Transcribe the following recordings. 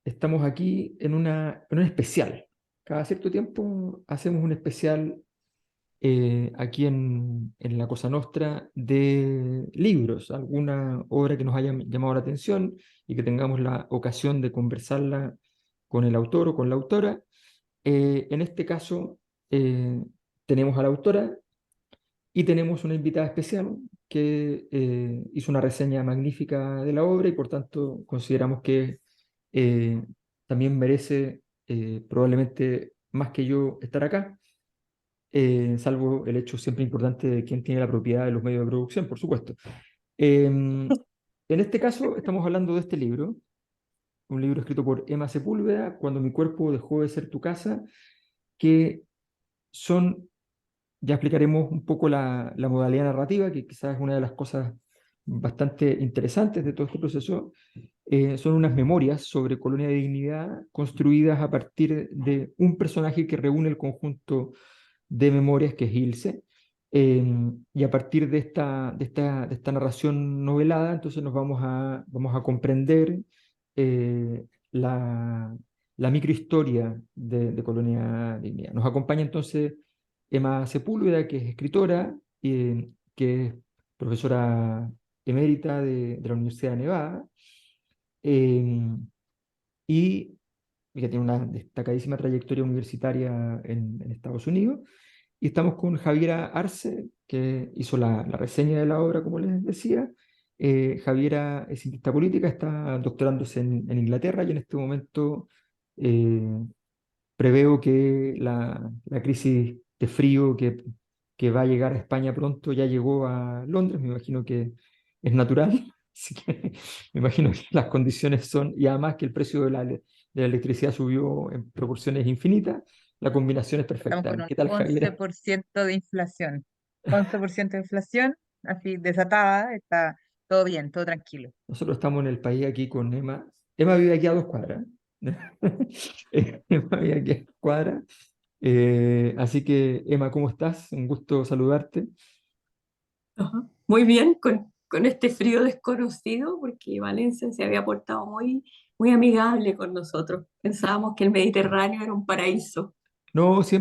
estamos aquí en un especial. Cada cierto tiempo hacemos un especial aquí en la Cosa Nostra de libros, alguna obra que nos haya llamado la atención y que tengamos la ocasión de conversarla con el autor o con la autora. En este caso, tenemos a la autora y tenemos una invitada especial que hizo una reseña magnífica de la obra y por tanto consideramos que eh, también merece probablemente más que yo estar acá, salvo el hecho siempre importante de quién tiene la propiedad de los medios de producción, por supuesto. En este caso estamos hablando de este libro, un libro escrito por Emma Sepúlveda, Cuando mi cuerpo dejó de ser tu casa, que son, ya explicaremos un poco la modalidad narrativa, que quizás es una de las cosas bastante interesantes de todo este proceso. Son unas memorias sobre Colonia de Dignidad construidas a partir de un personaje que reúne el conjunto de memorias que es Ilse. Y a partir de esta narración novelada, entonces vamos a comprender la microhistoria de Colonia Dignidad. Nos acompaña entonces Emma Sepúlveda, que es escritora, que es profesora emérita de la Universidad de Nevada, eh, y que tiene una destacadísima trayectoria universitaria en Estados Unidos. Y estamos con Javiera Arce, que hizo la reseña de la obra, como les decía. Javiera es cientista política, está doctorándose en Inglaterra y en este momento eh, preveo que la crisis de frío que va a llegar a España pronto ya llegó a Londres, me imagino que es natural, así que me imagino que las condiciones son, y además que el precio de la electricidad subió en proporciones infinitas, la combinación es Estamos perfecta. con un ¿Qué tal, once Javiera? por ciento de inflación. 11% de inflación, así desatada, está todo bien, todo tranquilo. Nosotros estamos en el país aquí con Emma. Emma vive aquí a 2 cuadras. Emma vive aquí a 2 cuadras. Así que, Emma, ¿cómo estás? Un gusto saludarte. Ajá. Muy bien, con este frío desconocido, porque Valencia se había portado muy amigable con nosotros. Pensábamos que el Mediterráneo era un paraíso. No, o sea,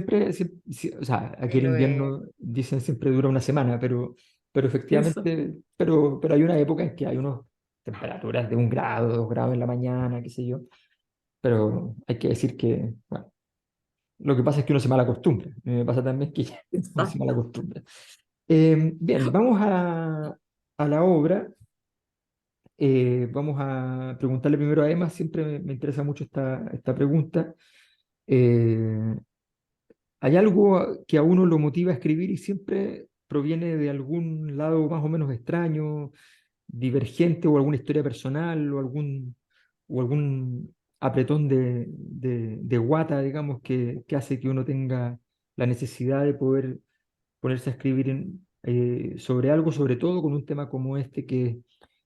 aquí Y el lo es. invierno dicen siempre dura una semana, pero Eso. efectivamente, pero hay una época en que hay unas temperaturas de 1 grado, 2 grados en la mañana, qué sé yo. Pero hay que decir que, bueno, lo que pasa es que uno se mala acostumbra. Me pasa también que uno se mala Exacto. acostumbra. Bien, vamos a la obra. Vamos a preguntarle primero a Emma, siempre me interesa mucho esta pregunta. Eh, ¿Hay algo que a uno lo motiva a escribir y siempre proviene de algún lado más o menos extraño, divergente, o alguna historia personal, o algún apretón de guata, digamos, que hace que uno tenga la necesidad de poder ponerse a escribir sobre algo, sobre todo con un tema como este que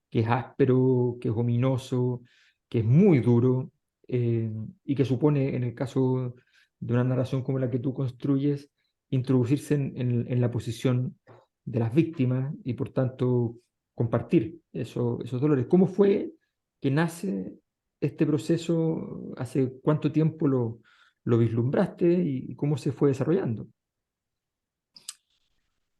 es áspero, que es ominoso, que es muy duro, y que supone, en el caso de una narración como la que tú construyes, introducirse en la posición de las víctimas y por tanto compartir esos dolores. ¿Cómo fue que nace este proceso? ¿Hace cuánto tiempo lo vislumbraste y cómo se fue desarrollando?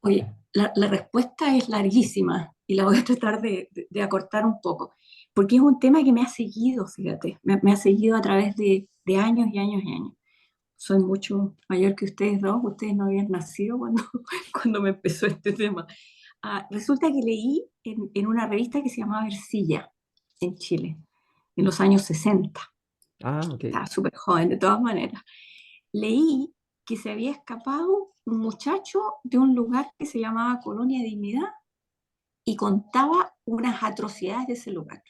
Oye, la respuesta es larguísima y la voy a tratar de acortar un poco, porque es un tema que me ha seguido, fíjate, me ha seguido a través de años y años y años. Soy mucho mayor que ustedes dos, ustedes no habían nacido cuando, cuando me empezó este tema. Resulta que leí en una revista que se llamaba Versilla, en Chile, en los años 60. Ah, ok. Estaba súper joven de todas maneras. Leí que se había escapado un muchacho de un lugar que se llamaba Colonia Dignidad y contaba unas atrocidades de ese lugar.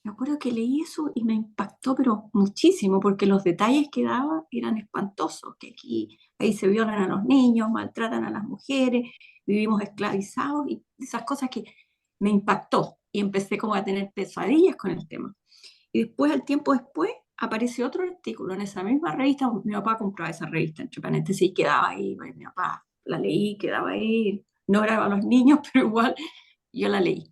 Me acuerdo que leí eso y me impactó, pero muchísimo, porque los detalles que daba eran espantosos, que aquí, ahí se violan a los niños, maltratan a las mujeres, vivimos esclavizados y esas cosas que me impactó y empecé como a tener pesadillas con el tema. Y después, al tiempo después, apareció otro artículo en esa misma revista. Mi papá compraba esa revista, entre paréntesis, quedaba ahí, pues, mi papá la leí, quedaba ahí, no era para los niños, pero igual yo la leí.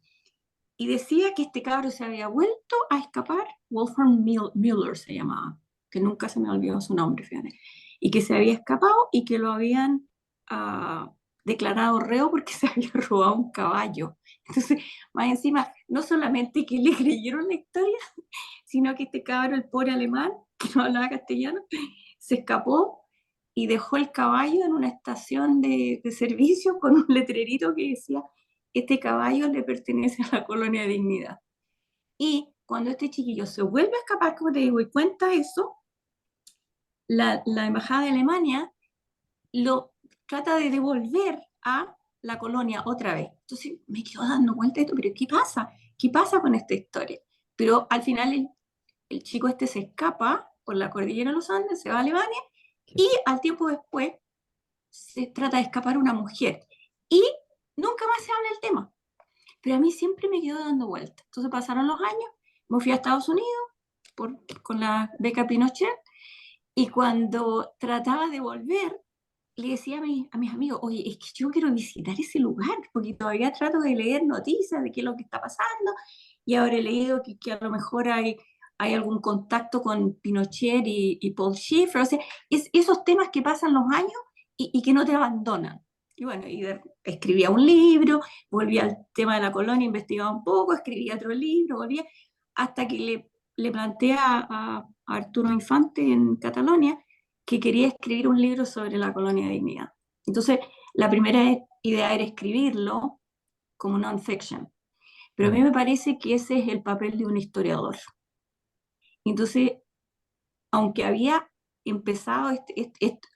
y decía que este cabro se había vuelto a escapar, Wolfram Müller se llamaba, que nunca se me olvidó su nombre, fíjate, y que se había escapado y que lo habían declarado reo porque se había robado un caballo. Entonces, más encima, no solamente que le creyeron la historia, sino que este cabro, el pobre alemán, que no hablaba castellano, se escapó y dejó el caballo en una estación de servicio con un letrerito que decía, este caballo le pertenece a la colonia de Dignidad. Y cuando este chiquillo se vuelve a escapar, como te digo, y cuenta eso, la embajada de Alemania lo trata de devolver a la colonia otra vez. Entonces me quedo dando vuelta de esto, pero ¿qué pasa? ¿Qué pasa con esta historia? Pero al final el chico este se escapa por la cordillera de los Andes, se va a Alemania y al tiempo después se trata de escapar una mujer. Y nunca más se habla del tema. Pero a mí siempre me quedó dando vueltas. Entonces pasaron los años, me fui a Estados Unidos con la beca Pinochet y cuando trataba de volver, le decía a mis amigos, oye, es que yo quiero visitar ese lugar, porque todavía trato de leer noticias de qué es lo que está pasando, y ahora he leído que a lo mejor hay algún contacto con Pinochet y Paul Schieffer, o sea, esos temas que pasan los años y que no te abandonan. Y bueno, escribía un libro, volvía al tema de la colonia, investigaba un poco, escribía otro libro, volvía, hasta que le planteé a Arturo Infante en Cataluña que quería escribir un libro sobre la colonia de Dignidad. Entonces, la primera idea era escribirlo como non-fiction, pero a mí me parece que ese es el papel de un historiador. Entonces, aunque había empezado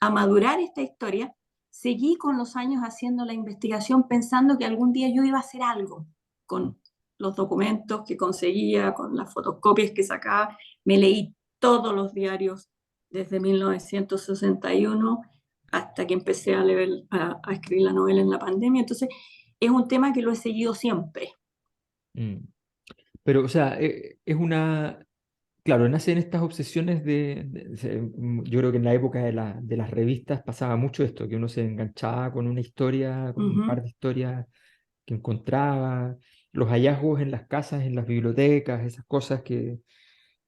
a madurar esta historia, seguí con los años haciendo la investigación pensando que algún día yo iba a hacer algo con los documentos que conseguía, con las fotocopias que sacaba. Me leí todos los diarios desde 1961 hasta que empecé a escribir la novela en la pandemia. Entonces, es un tema que lo he seguido siempre. Mm. Pero, o sea, es una, claro, nacen estas obsesiones yo creo que en la época de las revistas pasaba mucho esto, que uno se enganchaba con una historia, con un par Ujú. de historias que encontraba, los hallazgos en las casas, en las bibliotecas, esas cosas que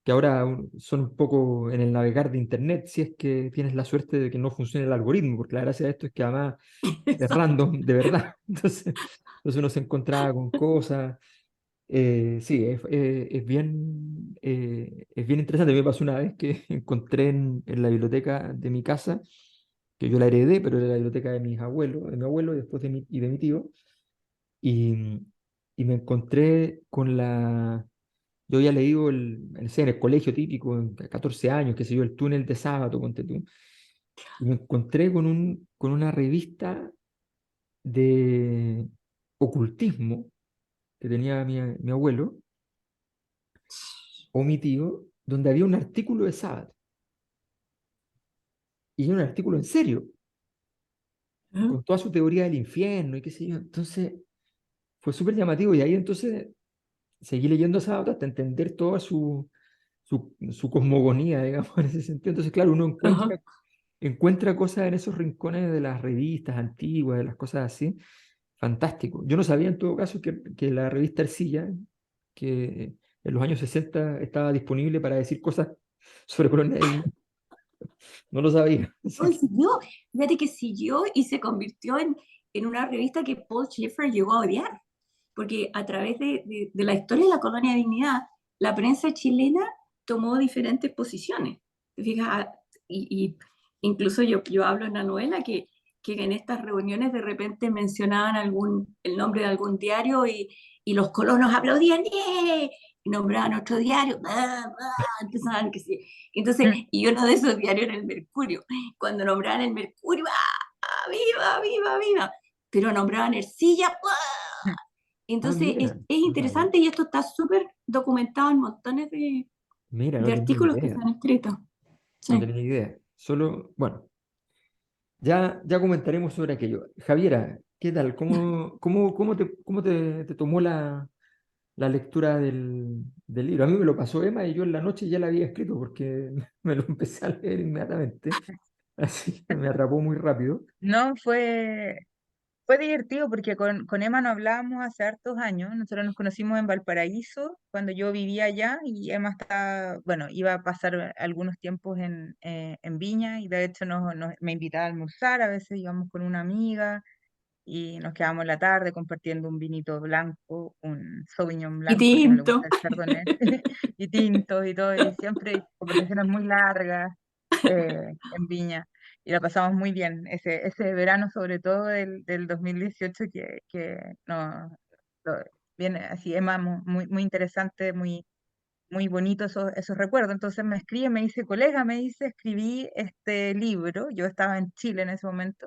ahora son un poco en el navegar de internet, si es que tienes la suerte de que no funcione el algoritmo, porque la gracia de esto es que además es Eso. random, de verdad. Entonces uno se encontraba con cosas. Sí, es bien interesante. Me pasó una vez que encontré en la biblioteca de mi casa, que yo la heredé, pero era la biblioteca de mis abuelos, de mi abuelo y después y de mi tío, y, y me encontré con yo había leído en el colegio típico, en 14 años, qué sé yo, el túnel de sábado, ponte tú, y me encontré con una revista de ocultismo que tenía mi abuelo o mi tío, donde había un artículo de Sabbath. Y era un artículo en serio, con toda su teoría del infierno y qué sé yo. Entonces, fue súper llamativo. Y ahí entonces seguí leyendo Sabbath hasta entender toda su cosmogonía, digamos, en ese sentido. Entonces, claro, uno Ajá. encuentra cosas en esos rincones de las revistas antiguas, de las cosas así. Fantástico. Yo no sabía en todo caso que la revista Ercilla, que en los años 60 estaba disponible para decir cosas sobre Colonia de Dignidad. No lo sabía. No, Así y que, siguió, fíjate que siguió y se convirtió en una revista que Paul Schieffer llegó a odiar, porque a través de la historia de la colonia de Dignidad, la prensa chilena tomó diferentes posiciones. ¿Te fijas? Y incluso yo hablo en la novela que en estas reuniones de repente mencionaban el nombre de algún diario y los colonos aplaudían, ¡yeah! Y nombraban otro diario, ¡bah, bah! Empezaban que sí. Entonces, Mm. y uno de esos diarios era el Mercurio. Cuando nombraban el Mercurio, ¡ah! ¡Viva, viva, viva! Pero nombraban Ercilla, ¡ah! Entonces mira, es no sabía. interesante y esto está súper documentado en montones Mira, de no tenía artículos que se idea. han escrito. No Sí. tenía idea. Solo, bueno, ya comentaremos sobre aquello. Javiera, ¿qué tal? ¿Cómo te tomó la lectura del libro? A mí me lo pasó Emma y yo en la noche ya la había escrito porque me lo empecé a leer inmediatamente. Así que me atrapó muy rápido. No, fue. Fue divertido porque con Emma no hablábamos hace hartos años. Nosotros nos conocimos en Valparaíso cuando yo vivía allá y Emma estaba, bueno, iba a pasar algunos tiempos en Viña y de hecho me invitaba a almorzar, a veces íbamos con una amiga y nos quedábamos en la tarde compartiendo un vinito blanco, un Sauvignon Y blanco porque no le gusta tinto. el Chardonnay, y tintos y todo, y siempre conversaciones muy largas en Viña. Y la pasamos muy bien, ese verano sobre todo del 2018 que no, lo- viene así, Emma, muy, muy interesante, muy bonito esos recuerdos. Entonces me escribe, me dice, colega, me dice, escribí este libro, yo estaba en Chile en ese momento,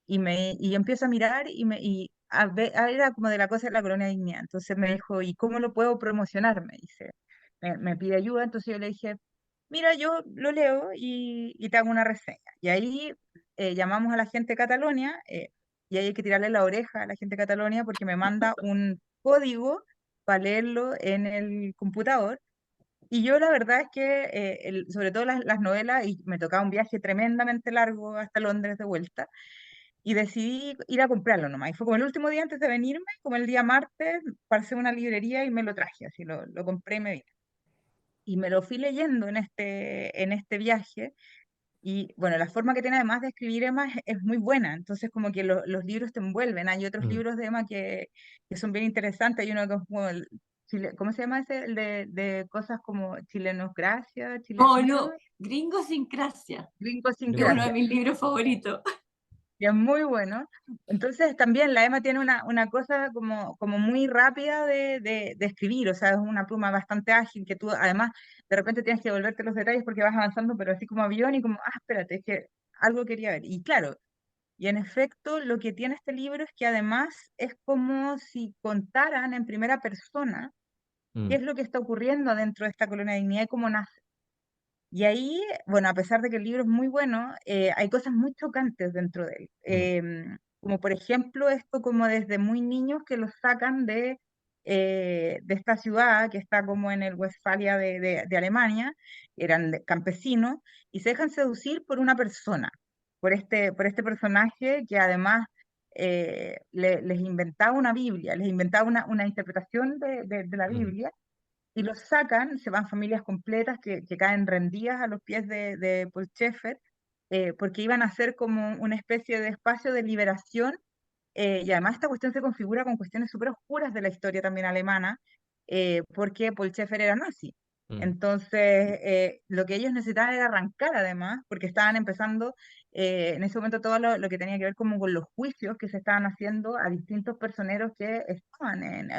y empiezo a mirar era como de la cosa de la colonia Dignidad. Entonces me dijo, ¿y cómo lo puedo promocionar? Me dice, me pide ayuda. Entonces yo le dije, mira, yo lo leo y te hago una reseña. Y ahí llamamos a la gente de Cataluña, y ahí hay que tirarle la oreja a la gente de Cataluña porque me manda un código para leerlo en el computador. Y yo la verdad es que, sobre todo las novelas, y me tocaba un viaje tremendamente largo hasta Londres de vuelta, y decidí ir a comprarlo nomás. Y fue como el último día antes de venirme, como el día martes, pasé a una librería y me lo traje, así lo compré y me vine. Y me lo fui leyendo en este viaje. Y bueno, la forma que tiene además de escribir Emma es muy buena. Entonces, como que los libros te envuelven. Hay otros Mm. libros de Emma que son bien interesantes. Hay uno que es como ¿cómo se llama ese? El de cosas como Chilenocracia, Oh, ¿cómo se no, llama? Gringo sin gracia, que es uno de Gringosincrasia. mis libros favoritos. Y es muy bueno. Entonces también la Emma tiene una cosa como muy rápida de escribir, o sea, es una pluma bastante ágil que tú además de repente tienes que volverte los detalles porque vas avanzando, pero así como avión y como, espérate, es que algo quería ver. Y claro, y en efecto lo que tiene este libro es que además es como si contaran en primera persona qué Mm. es lo que está ocurriendo dentro de esta colonia de dignidad y cómo nace. Y ahí, bueno, a pesar de que el libro es muy bueno, hay cosas muy chocantes dentro de él. Mm. Como por ejemplo esto como desde muy niños que los sacan de esta ciudad que está como en el Westfalia de Alemania, eran campesinos, y se dejan seducir por una persona, por este personaje que además les inventaba una Biblia, les inventaba una interpretación de la Mm. Biblia y los sacan, se van familias completas que caen rendidas a los pies de Paul Schaeffer, porque iban a ser como una especie de espacio de liberación, y además esta cuestión se configura con cuestiones súper oscuras de la historia también alemana, porque Paul Schaeffer era nazi. Mm. Entonces, lo que ellos necesitaban era arrancar además, porque estaban empezando en ese momento todo lo que tenía que ver como con los juicios que se estaban haciendo a distintos personeros que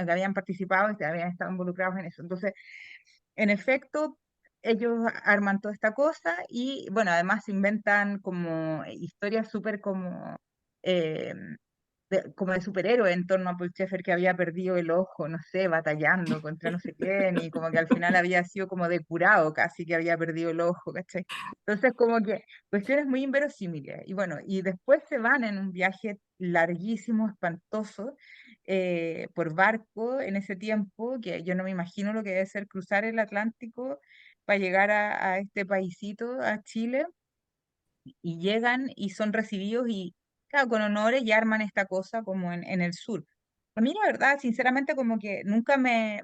habían participado y que habían estado involucrados en eso. Entonces, en efecto, ellos arman toda esta cosa y, bueno, además se inventan como historias súper eh, como de superhéroe en torno a Paul Schaeffer que había perdido el ojo, no sé, batallando contra no sé quién, y como que al final había sido como de curado casi que había perdido el ojo, ¿cachai? Entonces como que cuestiones muy inverosímiles. Y bueno, y después se van en un viaje larguísimo, espantoso, por barco en ese tiempo, que yo no me imagino lo que debe ser cruzar el Atlántico para llegar a este paisito, a Chile, y llegan y son recibidos y, claro, con honores y arman esta cosa como en el sur. A mí, la verdad, sinceramente, como que nunca me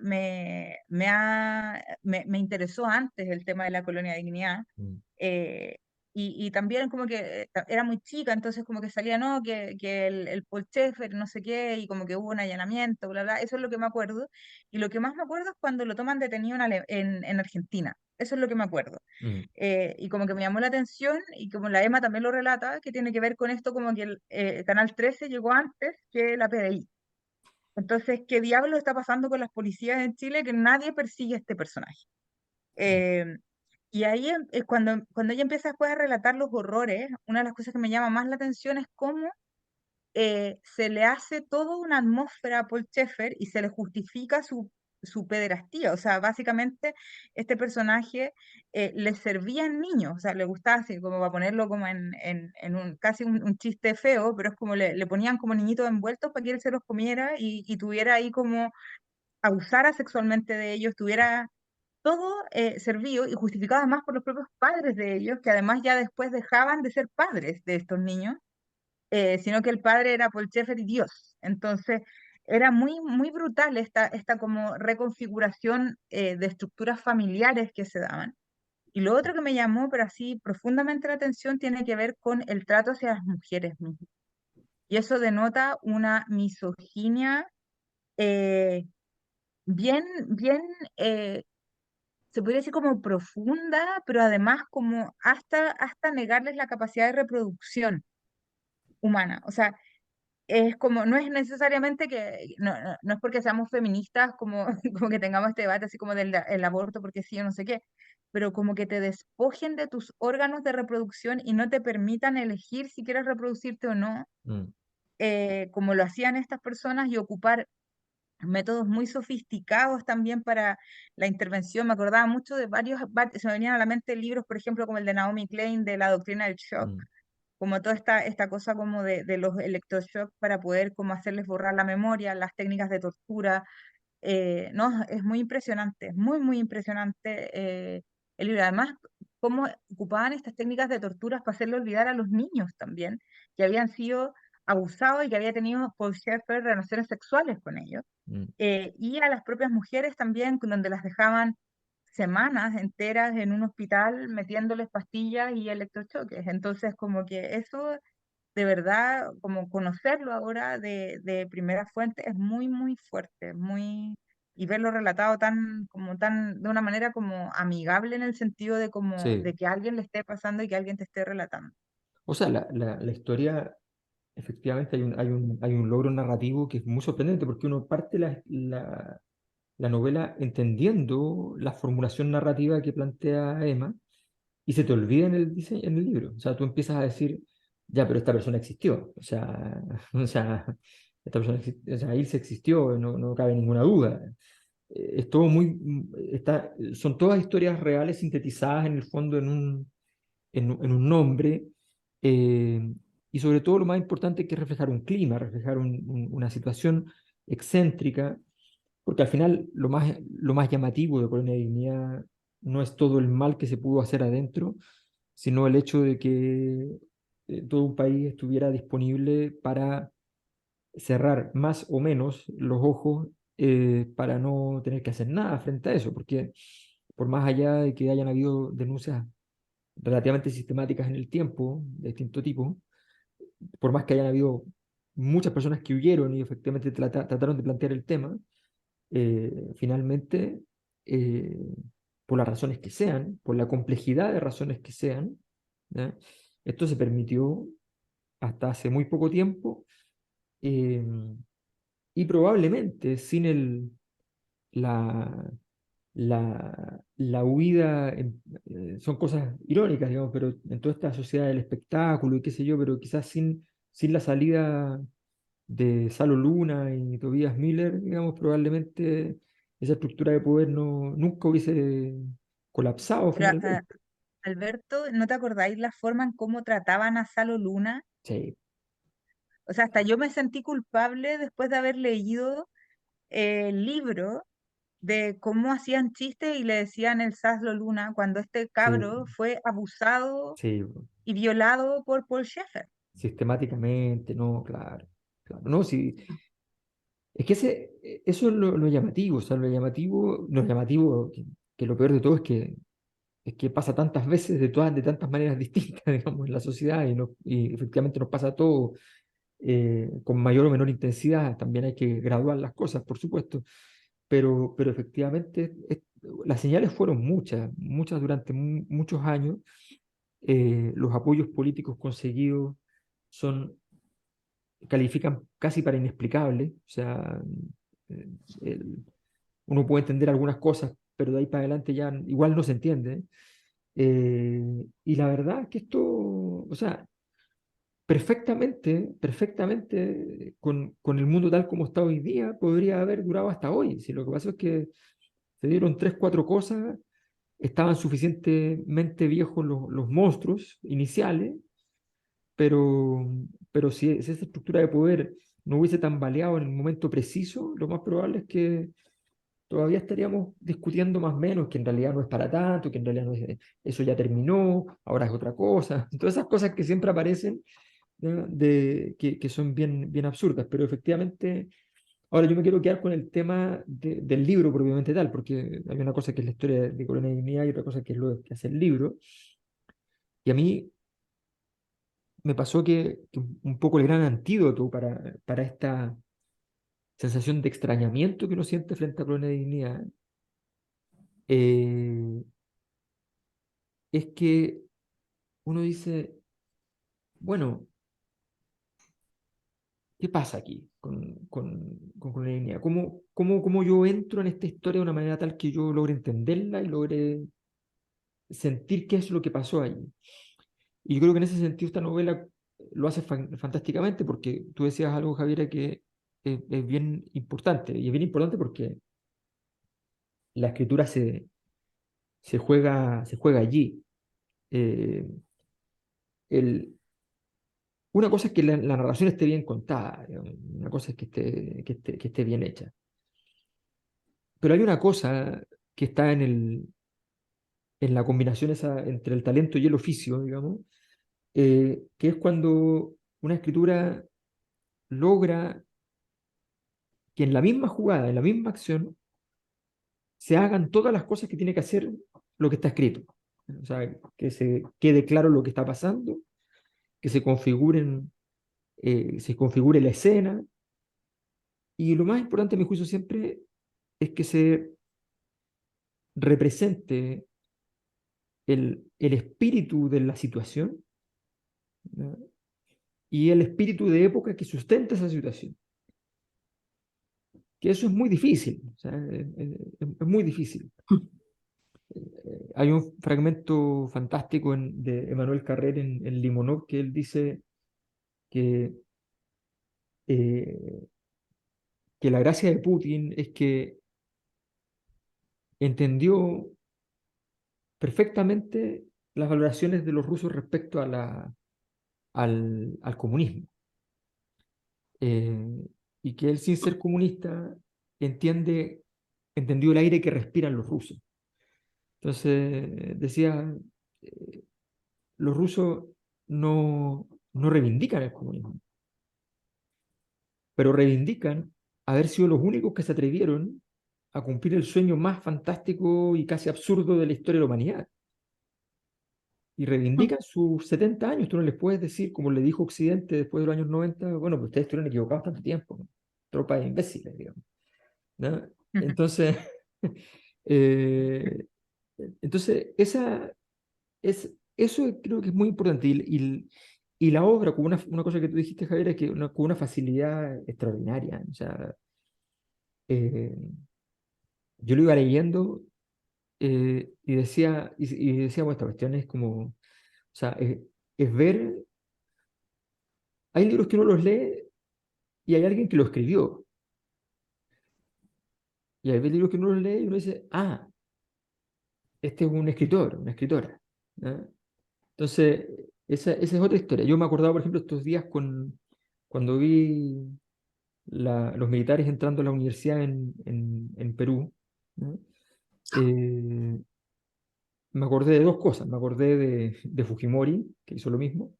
interesó antes el tema de la colonia de dignidad. Mm. eh, y también como que era muy chica, entonces como que salía, no, que el Paul Schaeffer, no sé qué, y como que hubo un allanamiento, bla, bla, eso es lo que me acuerdo. Y lo que más me acuerdo es cuando lo toman detenido en Argentina, eso es lo que me acuerdo. Mm. Y como que me llamó la atención, y como la Emma también lo relata, que tiene que ver con esto, como que el Canal 13 llegó antes que la PDI. Entonces, ¿qué diablo está pasando con las policías en Chile que nadie persigue a este personaje? Mm. Eh, y ahí es cuando ella empieza después a relatar los horrores, una de las cosas que me llama más la atención es cómo se le hace toda una atmósfera a Paul Schaeffer y se le justifica su pederastía. O sea, básicamente este personaje le servía a niños, o sea, le gustaba así, como para ponerlo como en casi un chiste feo, pero es como le ponían como niñitos envueltos para que él se los comiera y tuviera ahí como abusara sexualmente de ellos, tuviera todo servido y justificado además por los propios padres de ellos, que además ya después dejaban de ser padres de estos niños sino que el padre era Paul Schaeffer y Dios. Entonces, era muy, muy brutal esta como reconfiguración de estructuras familiares que se daban. Y lo otro que me llamó, pero así profundamente la atención, tiene que ver con el trato hacia las mujeres mismas. Y eso denota una misoginia eh, bien, bien, se podría decir como profunda, pero además como hasta negarles la capacidad de reproducción humana. O sea, es como, no es necesariamente que, no es porque seamos feministas como, como que tengamos este debate así como del el aborto, porque sí o no sé qué, pero como que te despojen de tus órganos de reproducción y no te permitan elegir si quieres reproducirte o no, Mm, como lo hacían estas personas y ocupar métodos muy sofisticados también para la intervención. Me acordaba mucho de se me venían a la mente libros, por ejemplo, como el de Naomi Klein, de la doctrina del shock, mm, como toda esta cosa como de los electroshocks para poder como hacerles borrar la memoria, las técnicas de tortura. No, es muy impresionante, es muy, muy impresionante el libro. Además, cómo ocupaban estas técnicas de torturas para hacerle olvidar a los niños también, que habían sido abusados y que había tenido Paul Schaeffer relaciones sexuales con ellos. mm. Y a las propias mujeres también, donde las dejaban semanas enteras en un hospital metiéndoles pastillas y electrochoques. Entonces, como que eso, de verdad, como conocerlo ahora de primera fuente es muy, muy fuerte, muy, y verlo relatado de una manera como amigable en el sentido de como, Sí. de que alguien le esté pasando y que alguien te esté relatando. O sea, la historia, efectivamente, hay un logro narrativo que es muy sorprendente porque uno parte la novela entendiendo la formulación narrativa que plantea Emma y se te olvida en el libro. O sea, tú empiezas a decir, ya, pero esta persona existió. O sea, o sea, o sea, Ilse existió, no cabe ninguna duda. Es todo son todas historias reales sintetizadas en el fondo en un nombre. eh, y sobre todo lo más importante que es reflejar un clima, reflejar una situación excéntrica, porque al final lo más llamativo de Colonia de Dignidad no es todo el mal que se pudo hacer adentro, sino el hecho de que todo un país estuviera disponible para cerrar más o menos los ojos para no tener que hacer nada frente a eso, porque por más allá de que hayan habido denuncias relativamente sistemáticas en el tiempo de distinto tipo, por más que hayan habido muchas personas que huyeron y efectivamente trataron de plantear el tema, finalmente, eh, por las razones que sean, por la complejidad de razones que sean, ¿ya? Esto se permitió hasta hace muy poco tiempo eh, y probablemente sin la, la huida, son cosas irónicas, digamos, pero en toda esta sociedad del espectáculo y qué sé yo, pero quizás sin la salida de Salo Luna y Tobias Miller, digamos, probablemente esa estructura de poder nunca hubiese colapsado Pero finalmente. Alberto, ¿no te acordáis la forma en cómo trataban a Salo Luna? Sí, O sea, hasta yo me sentí culpable después de haber leído el libro de cómo hacían chistes y le decían el Saslo Luna cuando este sí, cabro fue abusado sí, y violado por Paul Schaeffer. sistemáticamente, no, claro, claro, no, sí, es que eso es lo llamativo, o sea, lo llamativo, que lo peor de todo es que pasa tantas veces de tantas maneras distintas, digamos, en la sociedad y efectivamente nos pasa a todos con mayor o menor intensidad. También hay que graduar las cosas, por supuesto, pero efectivamente las señales fueron muchas, muchas durante muchos años. Los apoyos políticos conseguidos son, califican casi para inexplicables. O sea, eh, el- uno puede entender algunas cosas, pero de ahí para adelante ya igual no se entiende. Y la verdad es que esto, o sea, perfectamente, perfectamente, con el mundo tal como está hoy día, podría haber durado hasta hoy. Si lo que pasó es que se dieron tres, cuatro cosas, estaban suficientemente viejos los monstruos iniciales, pero, pero si esa estructura de poder no hubiese tambaleado en el momento preciso, lo más probable es que todavía estaríamos discutiendo más o menos que en realidad no es para tanto, que en realidad no es, eso ya terminó, ahora es otra cosa. Todas esas cosas que siempre aparecen ¿ya? Que son bien, bien absurdas, pero efectivamente, ahora yo me quiero quedar con el tema del libro propiamente tal, porque hay una cosa que es la historia de Colonia Dignidad y otra cosa que es lo que hace el libro, y a mí me pasó que un poco el gran antídoto para esta sensación de extrañamiento que uno siente frente a Colonia Dignidad eh, es que uno dice, bueno, ¿qué pasa aquí con Colonia Dignidad? ¿Cómo yo entro en esta historia de una manera tal que yo logre entenderla y logre sentir qué es lo que pasó allí? Y yo creo que en ese sentido esta novela lo hace fantásticamente porque tú decías algo, Javiera, que es bien importante. Y es bien importante porque la escritura se juega allí. Eh, el, una cosa es que la narración esté bien contada, digamos, una cosa es que esté bien hecha. Pero hay una cosa que está en la combinación esa entre el talento y el oficio, digamos, que es cuando una escritura logra que en la misma jugada, en la misma acción, se hagan todas las cosas que tiene que hacer lo que está escrito. O sea, que se quede claro lo que está pasando, que se configure la escena. Y lo más importante, a mi juicio, siempre es que se represente el espíritu de la situación, ¿no? Y el espíritu de época que sustenta esa situación. Que eso es muy difícil, o sea, es muy difícil. Hay un fragmento fantástico de Emmanuel Carrer en Limonov que él dice que, eh, que la gracia de Putin es que entendió perfectamente las valoraciones de los rusos respecto al comunismo. Eh, y que él, sin ser comunista, entendió el aire que respiran los rusos. Entonces, decía, eh, los rusos no reivindican el comunismo, pero reivindican haber sido los únicos que se atrevieron a cumplir el sueño más fantástico y casi absurdo de la historia de la humanidad. Y reivindican sus 70 años. Tú no les puedes decir, como le dijo Occidente después de los años 90, bueno, pues ustedes estuvieron equivocados tanto tiempo, ¿no? Tropa de imbéciles, digamos, ¿no? Entonces, eh, eso creo que es muy importante. Y la obra, como una cosa que tú dijiste, Javier, es que con una facilidad extraordinaria. O sea, eh, yo lo iba leyendo y decía, bueno, esta cuestión es como, o sea, es ver, hay libros que uno los lee y hay alguien que lo escribió. Y hay libros que uno los lee y uno dice, este es un escritor, una escritora, ¿no? Entonces, esa es otra historia. Yo me acordaba, por ejemplo, estos días cuando vi los militares entrando a la universidad en Perú, ¿no? Eh, me acordé de dos cosas. Me acordé de Fujimori, que hizo lo mismo.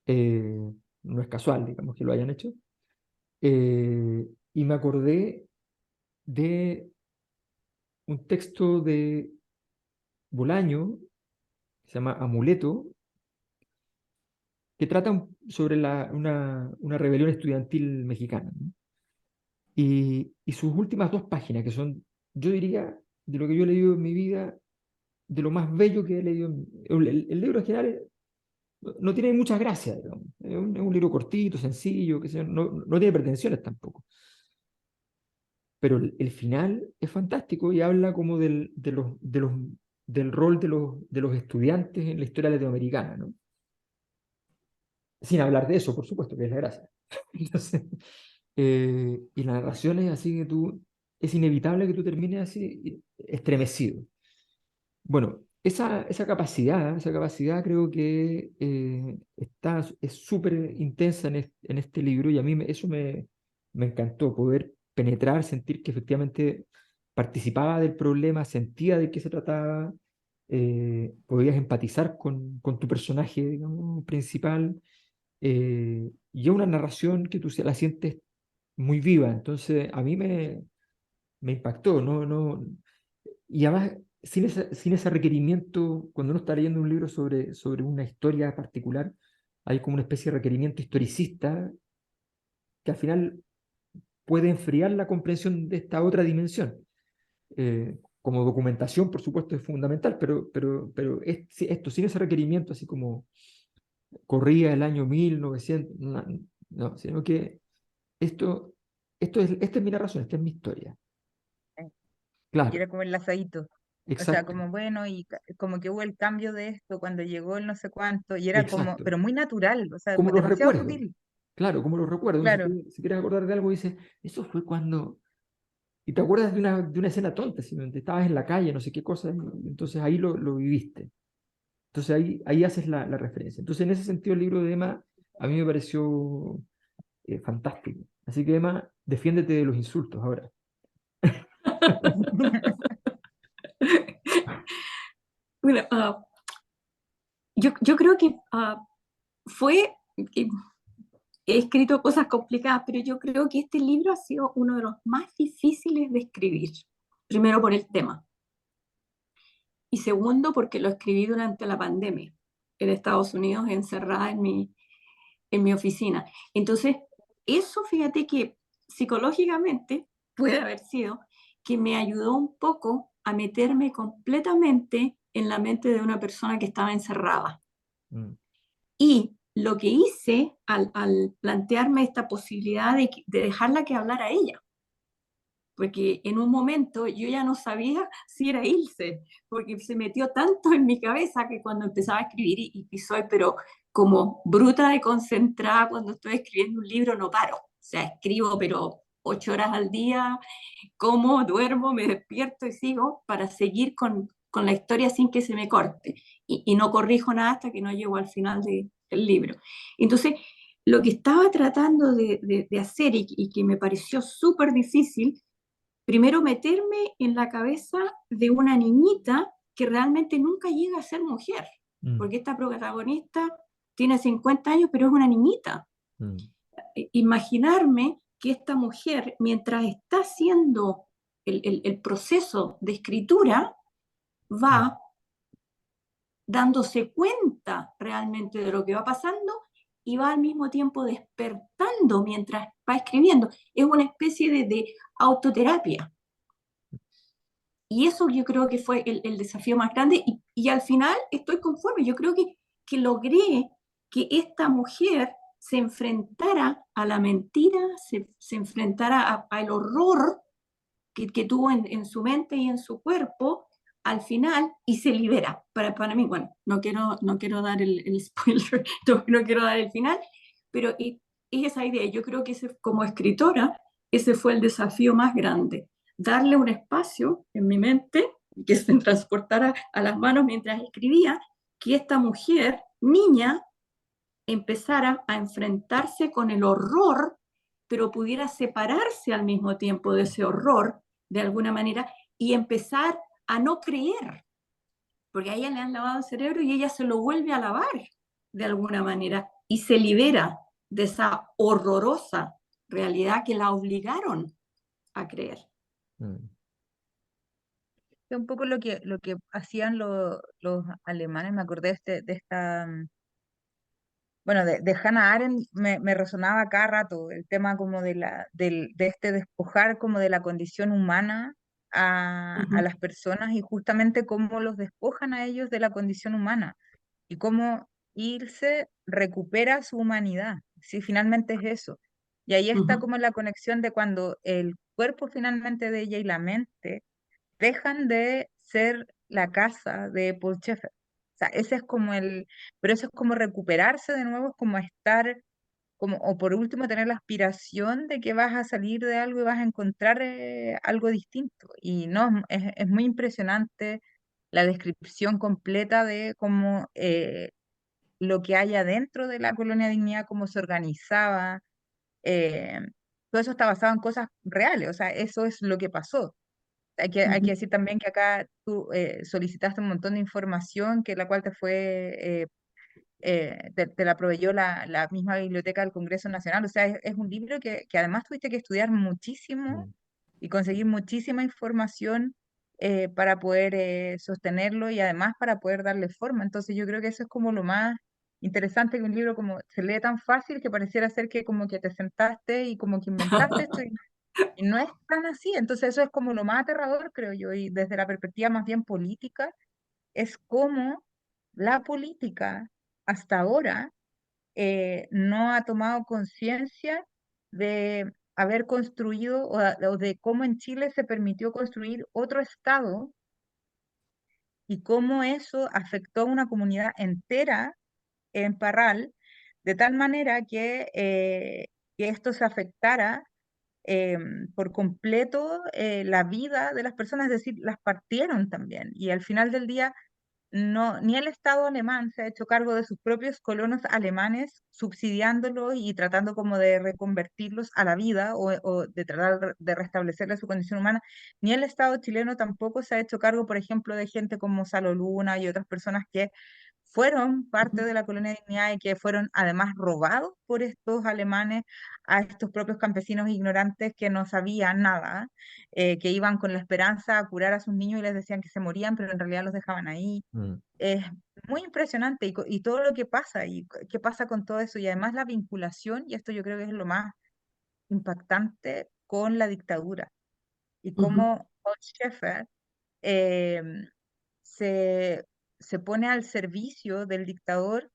No es casual, digamos, que lo hayan hecho. Y me acordé de un texto de Bolaño, que se llama Amuleto, que trata sobre una rebelión estudiantil mexicana, ¿no? Y sus últimas dos páginas, que son, yo diría, de lo que yo he leído en mi vida, de lo más bello que he leído. El libro en general no tiene muchas gracias, digamos. Es un libro cortito, sencillo, que no tiene pretensiones tampoco. Pero el final es fantástico y habla como del rol de los estudiantes en la historia latinoamericana, ¿no? Sin hablar de eso, por supuesto, que es la gracia. Entonces, y la narración es así que es inevitable que tú termines así, estremecido. Bueno, esa capacidad creo que es súper intensa en este libro y a mí eso me encantó, poder penetrar, sentir que efectivamente participaba del problema, sentía de qué se trataba, podías empatizar con tu personaje, digamos, principal y es una narración que tú la sientes muy viva, entonces a mí me impactó, y además sin ese requerimiento, cuando uno está leyendo un libro sobre una historia particular, hay como una especie de requerimiento historicista que al final puede enfriar la comprensión de esta otra dimensión. Como documentación, por supuesto, es fundamental, pero esto sin ese requerimiento, así como corría el año 1900, no, no, sino que esto, esta es mi narración, esta es mi historia. eh, y Claro, era como enlazadito. O sea, exacto, como bueno, y como que hubo el cambio de esto cuando llegó el no sé cuánto, y era como, exacto. pero muy natural, o sea, Como los demasiado recuerdo, sutil, claro, como los recuerdo. Uno claro. si quieres acordar de algo, dices, eso fue cuando... Y te acuerdas de una escena tonta, si donde estabas en la calle, no sé qué cosa, y entonces ahí lo viviste. Entonces ahí haces la referencia. Entonces en ese sentido el libro de Emma a mí me pareció fantástico. Así que Emma, defiéndete de los insultos ahora. Bueno, yo creo que fue, eh, he escrito cosas complicadas, pero yo creo que este libro ha sido uno de los más difíciles de escribir. Primero por el tema y segundo porque lo escribí durante la pandemia en Estados Unidos, encerrada en mi oficina. Entonces, eso fíjate que psicológicamente puede haber sido que me ayudó un poco a meterme completamente en la mente de una persona que estaba encerrada. Mm, Y lo que hice al plantearme esta posibilidad de dejarla que hablara ella, porque en un momento yo ya no sabía si era Ilse, porque se metió tanto en mi cabeza que cuando empezaba a escribir, y soy pero como bruta de concentrada cuando estoy escribiendo un libro, no paro. O sea, escribo pero 8 horas al día, como, duermo, me despierto y sigo para seguir con la historia sin que se me corte. Y no corrijo nada hasta que no llego al final del libro. Entonces, lo que estaba tratando de hacer y que me pareció súper difícil, primero meterme en la cabeza de una niñita que realmente nunca llega a ser mujer, mm, porque esta protagonista tiene 50 años, pero es una niñita. mm, Imaginarme que esta mujer, mientras está haciendo el proceso de escritura, mm, va dándose cuenta realmente de lo que va pasando y va al mismo tiempo despertando mientras va escribiendo. Es una especie de autoterapia. Y eso yo creo que fue el desafío más grande y al final estoy conforme. Yo creo que logré que esta mujer se enfrentara a la mentira, se enfrentara al horror que tuvo en su mente y en su cuerpo al final y se libera. Para mí, bueno, no quiero dar el spoiler, no quiero dar el final, pero es esa idea. Yo creo que como escritora, ese fue el desafío más grande. Darle un espacio en mi mente que se transportara a las manos mientras escribía, que esta mujer, niña, empezara a enfrentarse con el horror, pero pudiera separarse al mismo tiempo de ese horror, de alguna manera, y empezar a no creer, porque a ella le han lavado el cerebro y ella se lo vuelve a lavar de alguna manera y se libera de esa horrorosa realidad que la obligaron a creer. mm, Es un poco lo que hacían los alemanes, me acordé de esta, bueno, de Hannah Arendt me resonaba cada rato el tema como de este despojar como de la condición humana a Ujú, las personas y justamente cómo los despojan a ellos de la condición humana y cómo Ilse recupera su humanidad. Sí, finalmente es eso. Y ahí está ujú, como la conexión de cuando el cuerpo finalmente de ella y la mente dejan de ser la casa de Paul Schaeffer. O sea, ese es como pero eso es como recuperarse de nuevo, es como estar, como, o por último tener la aspiración de que vas a salir de algo y vas a encontrar algo distinto. Y no, es muy impresionante la descripción completa de cómo lo que hay adentro de la colonia Dignidad, cómo se organizaba. eh, Todo eso está basado en cosas reales, o sea, eso es lo que pasó. Hay que ujú. decir también que acá tú solicitaste un montón de información que la cual te fue te la proveyó la misma Biblioteca del Congreso Nacional. O sea, es un libro que además tuviste que estudiar muchísimo Mm. y conseguir muchísima información para poder sostenerlo y además para poder darle forma. Entonces yo creo que eso es como lo más interesante, que un libro como se lee tan fácil que pareciera ser que como que te sentaste y como que inventaste esto y no es tan así. Entonces eso es como lo más aterrador, creo yo, y desde la perspectiva más bien política, es como la política hasta ahora no ha tomado conciencia de haber construido o de cómo en Chile se permitió construir otro Estado y cómo eso afectó a una comunidad entera en Parral, de tal manera que esto se afectara por completo la vida de las personas, es decir, las partieron también. Y al final del día no, ni el Estado alemán se ha hecho cargo de sus propios colonos alemanes, subsidiándolos y tratando como de reconvertirlos a la vida o de tratar de restablecerle su condición humana, ni el Estado chileno tampoco se ha hecho cargo, por ejemplo, de gente como Salo Luna y otras personas que fueron parte de la colonia de dignidad y que fueron además robados por estos alemanes a estos propios campesinos ignorantes que no sabían nada, que iban con la esperanza a curar a sus niños y les decían que se morían, pero en realidad los dejaban ahí. Mm. Es muy impresionante y todo lo que pasa y qué pasa con todo eso y además la vinculación, y esto yo creo que es lo más impactante con la dictadura y Ujú. cómo Paul Schaeffer eh, se, se pone al servicio del dictador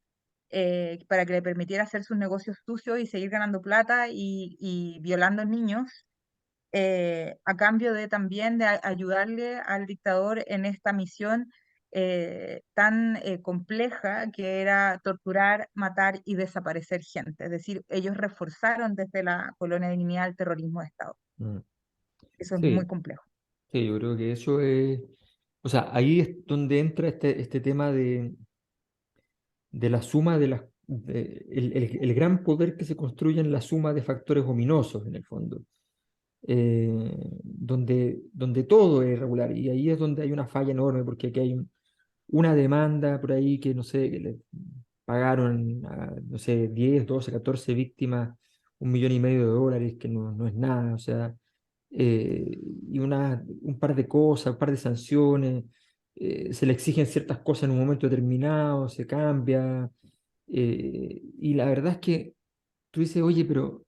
para que le permitiera hacer sus negocios sucios y seguir ganando plata y violando niños a cambio de también de ayudarle al dictador en esta misión tan compleja que era torturar, matar y desaparecer gente. Es decir, ellos reforzaron desde la colonia de dignidad el terrorismo de Estado. Mm. Eso es muy Sí, complejo. sí, yo creo que eso es, o sea, ahí es donde entra este tema de la suma de las, el gran poder que se construye en la suma de factores ominosos, en el fondo, donde todo es irregular. Y ahí es donde hay una falla enorme, porque aquí hay una demanda por ahí que, no sé, que le pagaron a, no sé, 10 12 14 víctimas, 1,5 millones de dólares, que no es nada, o sea, y un par de cosas, un par de sanciones, se le exigen ciertas cosas en un momento determinado, se cambia, y la verdad es que tú dices, oye, pero,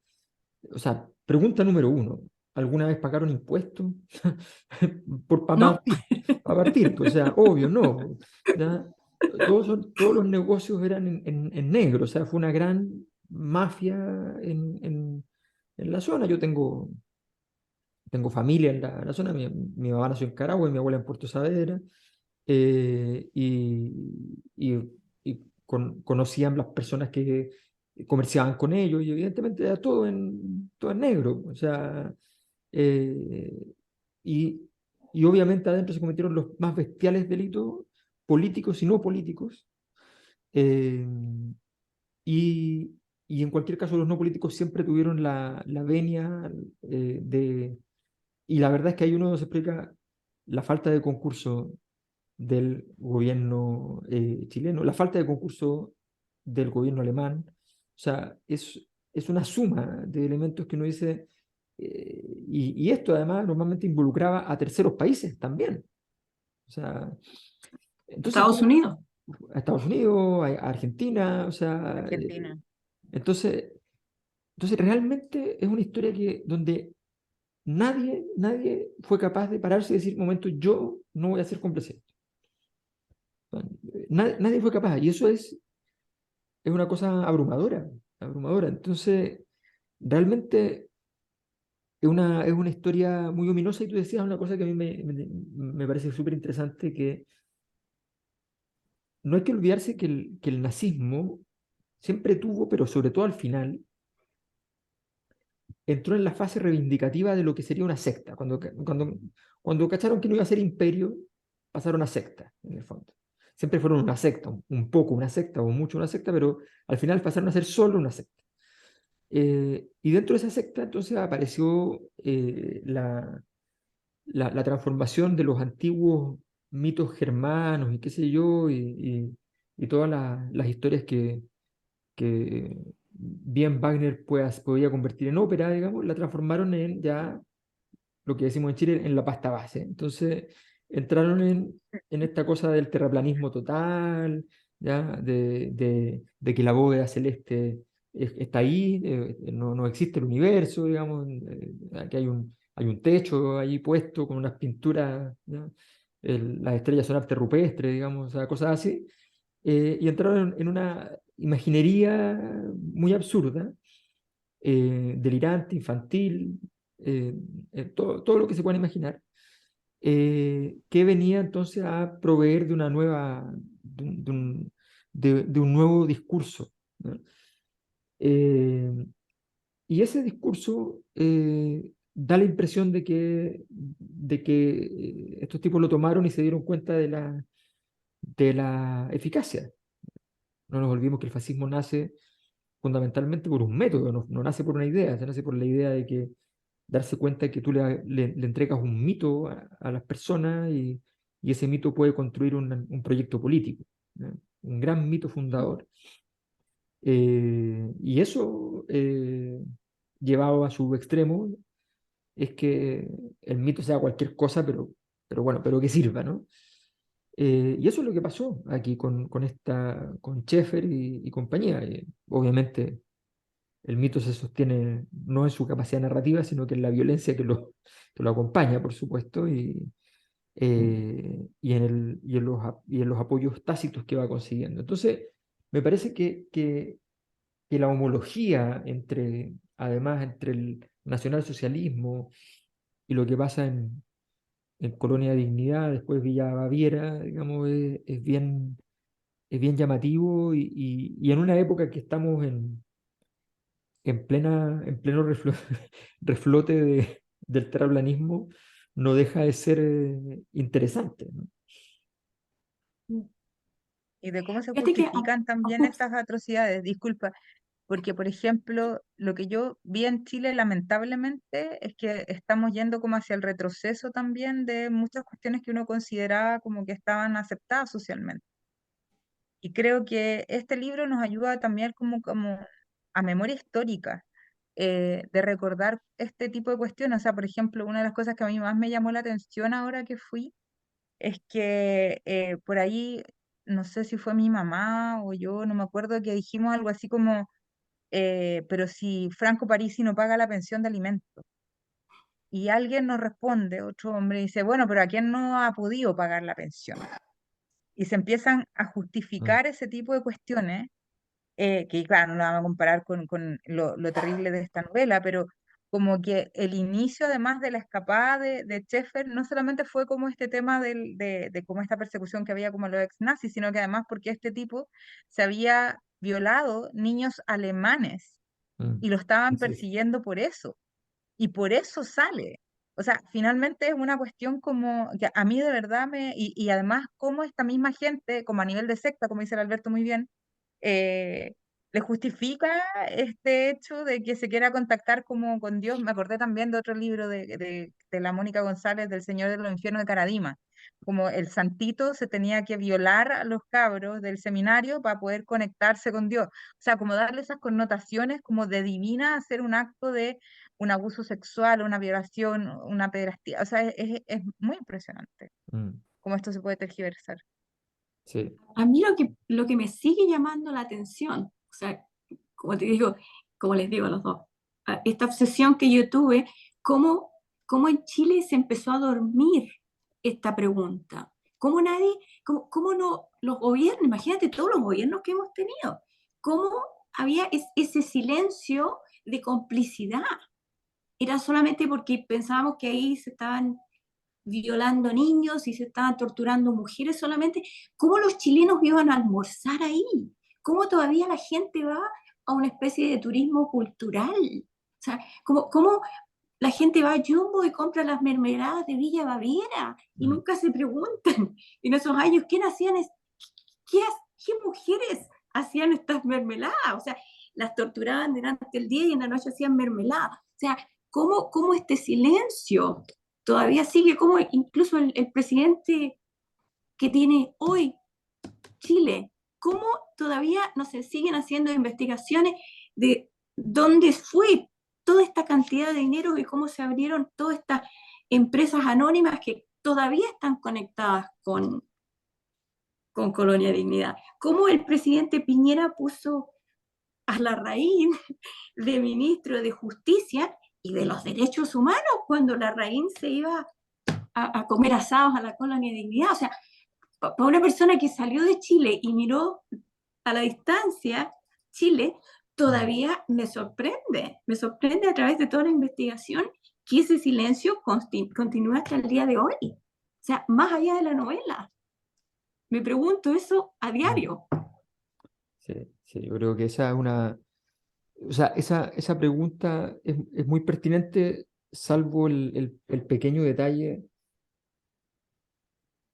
o sea, pregunta número uno, ¿alguna vez pagaron impuestos? Para No, partir, para partir, pues, o sea, obvio, no. ¿Ya? Todos los negocios eran en negro, o sea, fue una gran mafia en la zona. Yo tengo familia en la zona, mi mamá nació en Carahue, mi abuela en Puerto Saavedra, y conocían las personas que comerciaban con ellos, y evidentemente era todo en negro, o sea, eh, y, y obviamente adentro se cometieron los más bestiales delitos políticos y no políticos, eh, y, y en cualquier caso los no políticos siempre tuvieron la venia y la verdad es que ahí uno se explica la falta de concurso del gobierno chileno, la falta de concurso del gobierno alemán. O sea, es una suma de elementos que uno dice, y esto además normalmente involucraba a terceros países también. O sea, entonces, Estados ¿cómo? Unidos. A Estados Unidos, a Argentina, o sea, Argentina. entonces, entonces realmente es una historia donde nadie fue capaz de pararse y decir, momento, yo no voy a ser complaciente. Nadie fue capaz, y eso es una cosa abrumadora, abrumadora. Entonces, realmente es una historia muy ominosa, y tú decías una cosa que a mí me parece súper interesante, que no hay que olvidarse que el nazismo siempre tuvo, pero sobre todo al final, entró en la fase reivindicativa de lo que sería una secta. Cuando cacharon que no iba a ser imperio, pasaron a secta, en el fondo. Siempre fueron una secta, un poco una secta o mucho una secta, pero al final pasaron a ser solo una secta. Y dentro de esa secta entonces apareció la transformación de los antiguos mitos germanos y qué sé yo, y y todas las historias que bien Wagner podía convertir en ópera, digamos, la transformaron en ya lo que decimos en Chile, en la pasta base. Entonces entraron en esta cosa del terraplanismo total, ¿ya? De que la bóveda celeste está ahí, no existe el universo, digamos, que hay un techo ahí puesto con unas pinturas, ¿ya? Las estrellas son arte rupestre, digamos, o sea, cosas así. Y entraron en una imaginería muy absurda, delirante, infantil, todo lo que se puede imaginar, que venía entonces a proveer de una nueva, de un nuevo discurso, ¿no? Eh, y ese discurso da la impresión de que estos tipos lo tomaron y se dieron cuenta de la eficacia. No nos olvidemos que el fascismo nace fundamentalmente por un método, no nace por una idea, se nace por la idea de que darse cuenta de que tú le entregas un mito a las personas y ese mito puede construir un proyecto político, ¿no? Un gran mito fundador. Y eso, llevado a su extremo, es que el mito sea cualquier cosa, pero bueno, pero que sirva, ¿no? Y eso es lo que pasó aquí con Schaeffer y compañía. Obviamente el mito se sostiene no en su capacidad narrativa, sino que en la violencia que lo acompaña, por supuesto, y en los apoyos tácitos que va consiguiendo. Entonces, me parece que la homología además, entre el nacionalsocialismo y lo que pasa en Colonia Dignidad, después Villa Baviera, digamos, es bien llamativo y en una época que estamos en pleno reflote del terraplanismo, no deja de ser interesante, ¿no? Y de cómo se Fíjate que justifican también estas atrocidades. Disculpa, porque, por ejemplo, lo que yo vi en Chile, lamentablemente, es que estamos yendo como hacia el retroceso también de muchas cuestiones que uno consideraba como que estaban aceptadas socialmente. Y creo que este libro nos ayuda también como a memoria histórica, de recordar este tipo de cuestiones. O sea, por ejemplo, una de las cosas que a mí más me llamó la atención ahora que fui es que por ahí, no sé si fue mi mamá o yo, no me acuerdo, que dijimos algo así como, pero si Franco Parisi no paga la pensión de alimentos. Y alguien nos responde, otro hombre, dice, bueno, pero ¿a quién no ha podido pagar la pensión? Y se empiezan a Mm, justificar ese tipo de cuestiones, que claro, no la vamos a comparar con lo terrible de esta novela, pero como que el inicio además de la escapada de Schaeffer no solamente fue como este tema de como esta persecución que había como los ex nazis, sino que además porque este tipo se había violado niños alemanes mm. y lo estaban Sí, sí. persiguiendo por eso y por eso sale. O sea, finalmente es una cuestión como que a mí de verdad y además como esta misma gente, como a nivel de secta, como dice el Alberto muy bien, eh, le justifica este hecho de que se quiera contactar como con Dios. Me acordé también de otro libro de la Mónica González, del Señor de los Infiernos de Caradima, como el santito se tenía que violar a los cabros del seminario para poder conectarse con Dios. O sea, como darle esas connotaciones como de divina, hacer un acto de un abuso sexual, una violación, una pederastía. O sea, es muy impresionante Mm, cómo esto se puede tergiversar. sí. a mí lo que me sigue llamando la atención, o sea, como te digo, como les digo a los dos, esta obsesión que yo tuve, cómo, cómo en Chile se empezó a dormir esta pregunta. ¿Cómo nadie, cómo no, los gobiernos, imagínate todos los gobiernos que hemos tenido, cómo había ese silencio de complicidad? Era solamente porque pensábamos que ahí se estaban violando niños y se estaban torturando mujeres solamente. ¿Cómo los chilenos iban a almorzar ahí? ¿Cómo todavía la gente va a una especie de turismo cultural? O sea, ¿cómo la gente va a Jumbo y compra las mermeladas de Villa Baviera y Mm, nunca se preguntan en esos años quién hacían, qué, qué mujeres hacían estas mermeladas? O sea, las torturaban durante el día y en la noche hacían mermelada. O sea, ¿cómo este silencio todavía sigue? ¿Cómo incluso el presidente que tiene hoy Chile cómo todavía no se siguen haciendo investigaciones de dónde fue toda esta cantidad de dinero y cómo se abrieron todas estas empresas anónimas que todavía están conectadas con Colonia Dignidad. Cómo el presidente Piñera puso a Larraín de ministro de Justicia y de los Derechos Humanos cuando Larraín se iba a comer asados a la Colonia Dignidad. O sea, para una persona que salió de Chile y miró a la distancia Chile, todavía me sorprende a través de toda la investigación que ese silencio continúa hasta el día de hoy. O sea, más allá de la novela. Me pregunto eso a diario. Sí, sí, yo creo que esa es una, o sea, esa pregunta es muy pertinente, salvo el pequeño detalle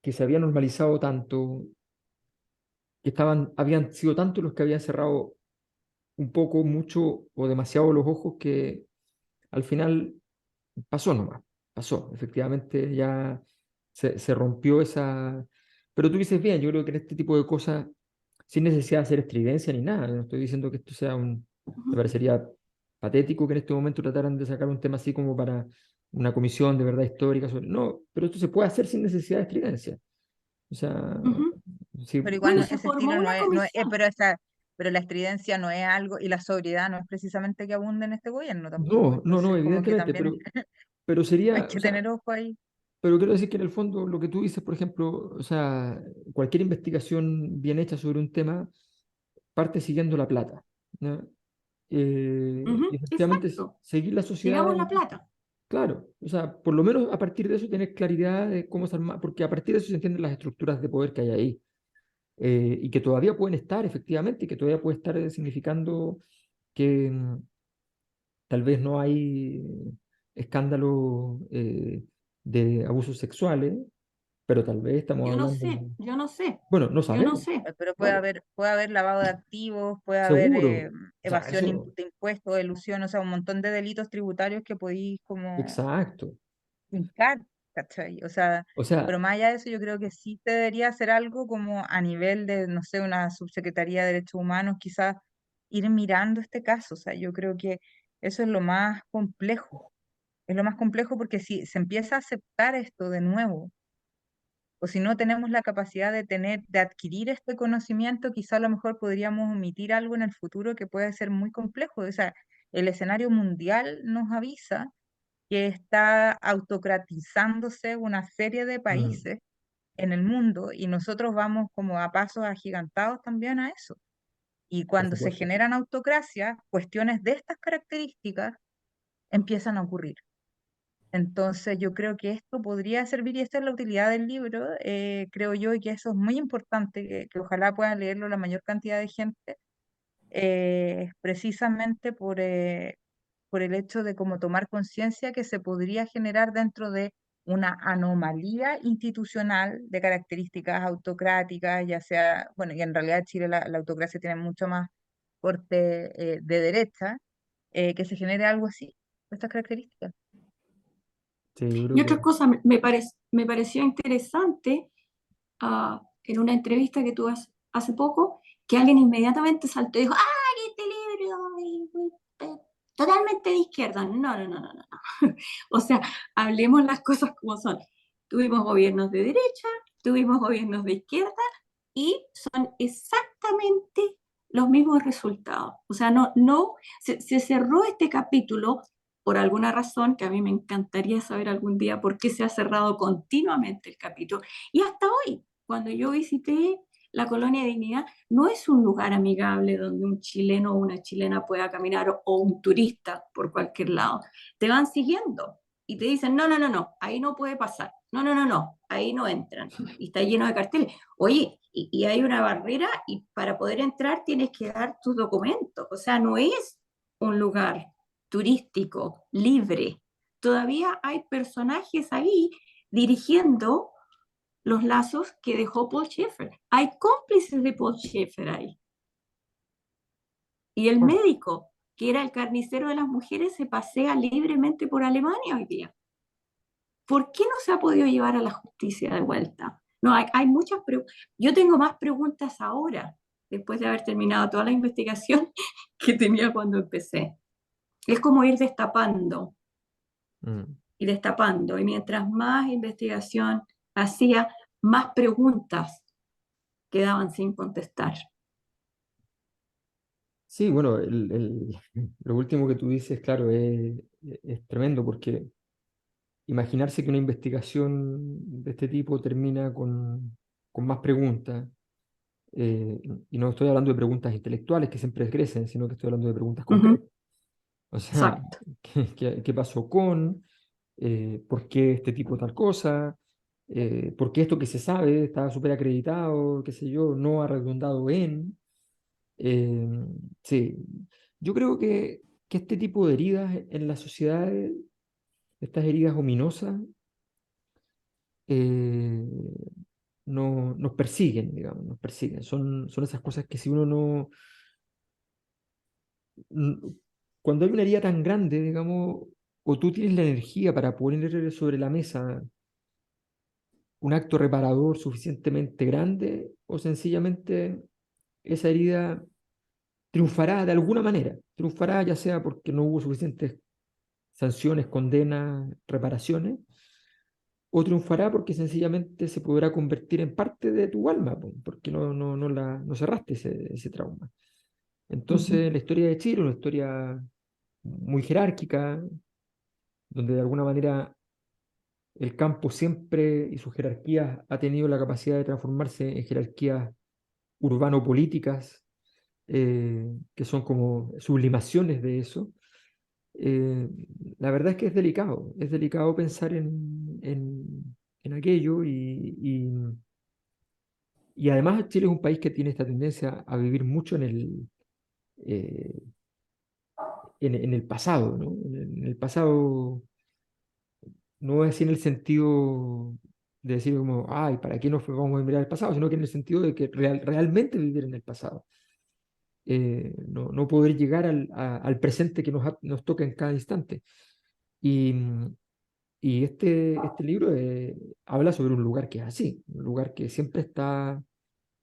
que se había normalizado tanto, que habían sido tantos los que habían cerrado un poco, mucho o demasiado los ojos que al final pasó nomás, pasó. Efectivamente ya se rompió esa... Pero tú dices bien, yo creo que en este tipo de cosas, sin necesidad de hacer estridencia ni nada, no estoy diciendo que esto sea un... Me parecería patético que en este momento trataran de sacar un tema así como para una comisión de verdad histórica. No, pero esto se puede hacer sin necesidad de estridencia. O sea, sí, Pero igual Bueno, pues, se ese formó estilo no una es, comisión. pero la estridencia no es algo, y la sobriedad no es precisamente que abunde en este gobierno tampoco. no, Entonces, como que evidentemente, también pero hay sería, o que sea, tener ojo ahí. pero quiero decir que en el fondo lo que tú dices, por ejemplo, o sea, cualquier investigación bien hecha sobre un tema parte siguiendo la plata, ¿no? Y efectivamente Exacto. seguir la sociedad, Sigamos la plata. claro, o sea, por lo menos a partir de eso tener claridad de cómo se arma, porque a partir de eso se entienden las estructuras de poder que hay ahí, y que todavía pueden estar, efectivamente, y que todavía puede estar significando que tal vez no hay escándalos de abusos sexuales, pero tal vez estamos Yo no hablando, sé, yo no sé, bueno, no yo no sabemos, sé. Pero claro, puede haber lavado de activos, puede haber seguro, o sea, evasión eso, de impuestos, elusión, o sea, un montón de delitos tributarios que podéis como exacto, hincar, ¿cachai? O sea, o sea, pero más allá de eso, yo creo que sí se debería hacer algo como a nivel de, no sé, una subsecretaría de Derechos Humanos, quizás ir mirando este caso. O sea, yo creo que eso es lo más complejo. Es lo más complejo porque si se empieza a aceptar esto de nuevo, o si no tenemos la capacidad de tener, de adquirir este conocimiento, quizá a lo mejor podríamos omitir algo en el futuro que puede ser muy complejo. O sea, el escenario mundial nos avisa que está autocratizándose una serie de mm, países en el mundo y nosotros vamos como a pasos agigantados también a eso. Y por cuando se supuesto, generan autocracias, cuestiones de estas características empiezan a ocurrir. Entonces yo creo que esto podría servir y esta es la utilidad del libro, creo yo, y que eso es muy importante, que ojalá pueda leerlo la mayor cantidad de gente, precisamente por el hecho de como tomar conciencia que se podría generar dentro de una anomalía institucional de características autocráticas, ya sea, bueno, y en realidad en Chile la autocracia tiene mucho más corte de derecha, que se genere algo así, de estas características. sí, yo Y creo otra que, cosa, me pareció interesante en una entrevista que tú hace poco, que alguien inmediatamente saltó y dijo, ¡ay, este libro! Totalmente de izquierda. No, no, no, no, no. O sea, hablemos las cosas como son. Tuvimos gobiernos de derecha, tuvimos gobiernos de izquierda y son exactamente los mismos resultados. O sea, se cerró este capítulo por alguna razón que a mí me encantaría saber algún día por qué se ha cerrado continuamente el capítulo. Y hasta hoy, cuando yo visité la Colonia de Dignidad, no es un lugar amigable donde un chileno o una chilena pueda caminar o un turista por cualquier lado. Te van siguiendo y te dicen, no, no, no, no, ahí no puede pasar. No, no, no, no, ahí no entran. Y está lleno de carteles. Oye, y hay una barrera y para poder entrar tienes que dar tus documentos. O sea, no es un lugar turístico, libre. Todavía hay personajes ahí dirigiendo los lazos que dejó Paul Schaeffer. Hay cómplices de Paul Schaeffer ahí. Y el bueno, médico, que era el carnicero de las mujeres, se pasea libremente por Alemania hoy día. ¿Por qué no se ha podido llevar a la justicia de vuelta? No, hay muchas preguntas. Yo tengo más preguntas ahora después de haber terminado toda la investigación que tenía cuando empecé. Es como ir destapando Mm. y destapando, y mientras más investigación hacía, más preguntas quedaban sin contestar. Sí, bueno, lo último que tú dices, claro, es tremendo porque imaginarse que una investigación de este tipo termina con más preguntas, eh, y no estoy hablando de preguntas intelectuales que siempre crecen, sino que estoy hablando de preguntas Ujú, concretas. O sea, exacto. ¿qué pasó con? ¿Por qué este tipo tal cosa? ¿Por qué esto que se sabe está súper acreditado, qué sé yo, no ha redundado en? Eh, sí, yo creo que este tipo de heridas en la sociedad, estas heridas ominosas, eh, nos persiguen, digamos, nos persiguen. Son esas cosas que si uno no... n- Cuando hay una herida tan grande, digamos, o tú tienes la energía para poner sobre la mesa un acto reparador suficientemente grande, o sencillamente esa herida triunfará de alguna manera. Triunfará ya sea porque no hubo suficientes sanciones, condenas, reparaciones, o triunfará porque sencillamente se podrá convertir en parte de tu alma, po, porque no cerraste ese trauma. Ujú, Entonces, la historia de Chile es una historia muy jerárquica, donde de alguna manera el campo siempre y sus jerarquías ha tenido la capacidad de transformarse en jerarquías urbano-políticas, que son como sublimaciones de eso. eh, la verdad es delicado pensar en aquello y además Chile es un país que tiene esta tendencia a vivir mucho eh, en el pasado, ¿no? En el pasado, no es así en el sentido de decir como, ay, ¿para qué nos vamos a mirar el pasado? Sino que en el sentido de que realmente vivir en el pasado. No poder llegar al presente que nos toca en cada instante. Y, y este libro habla sobre un lugar que es así, un lugar que siempre está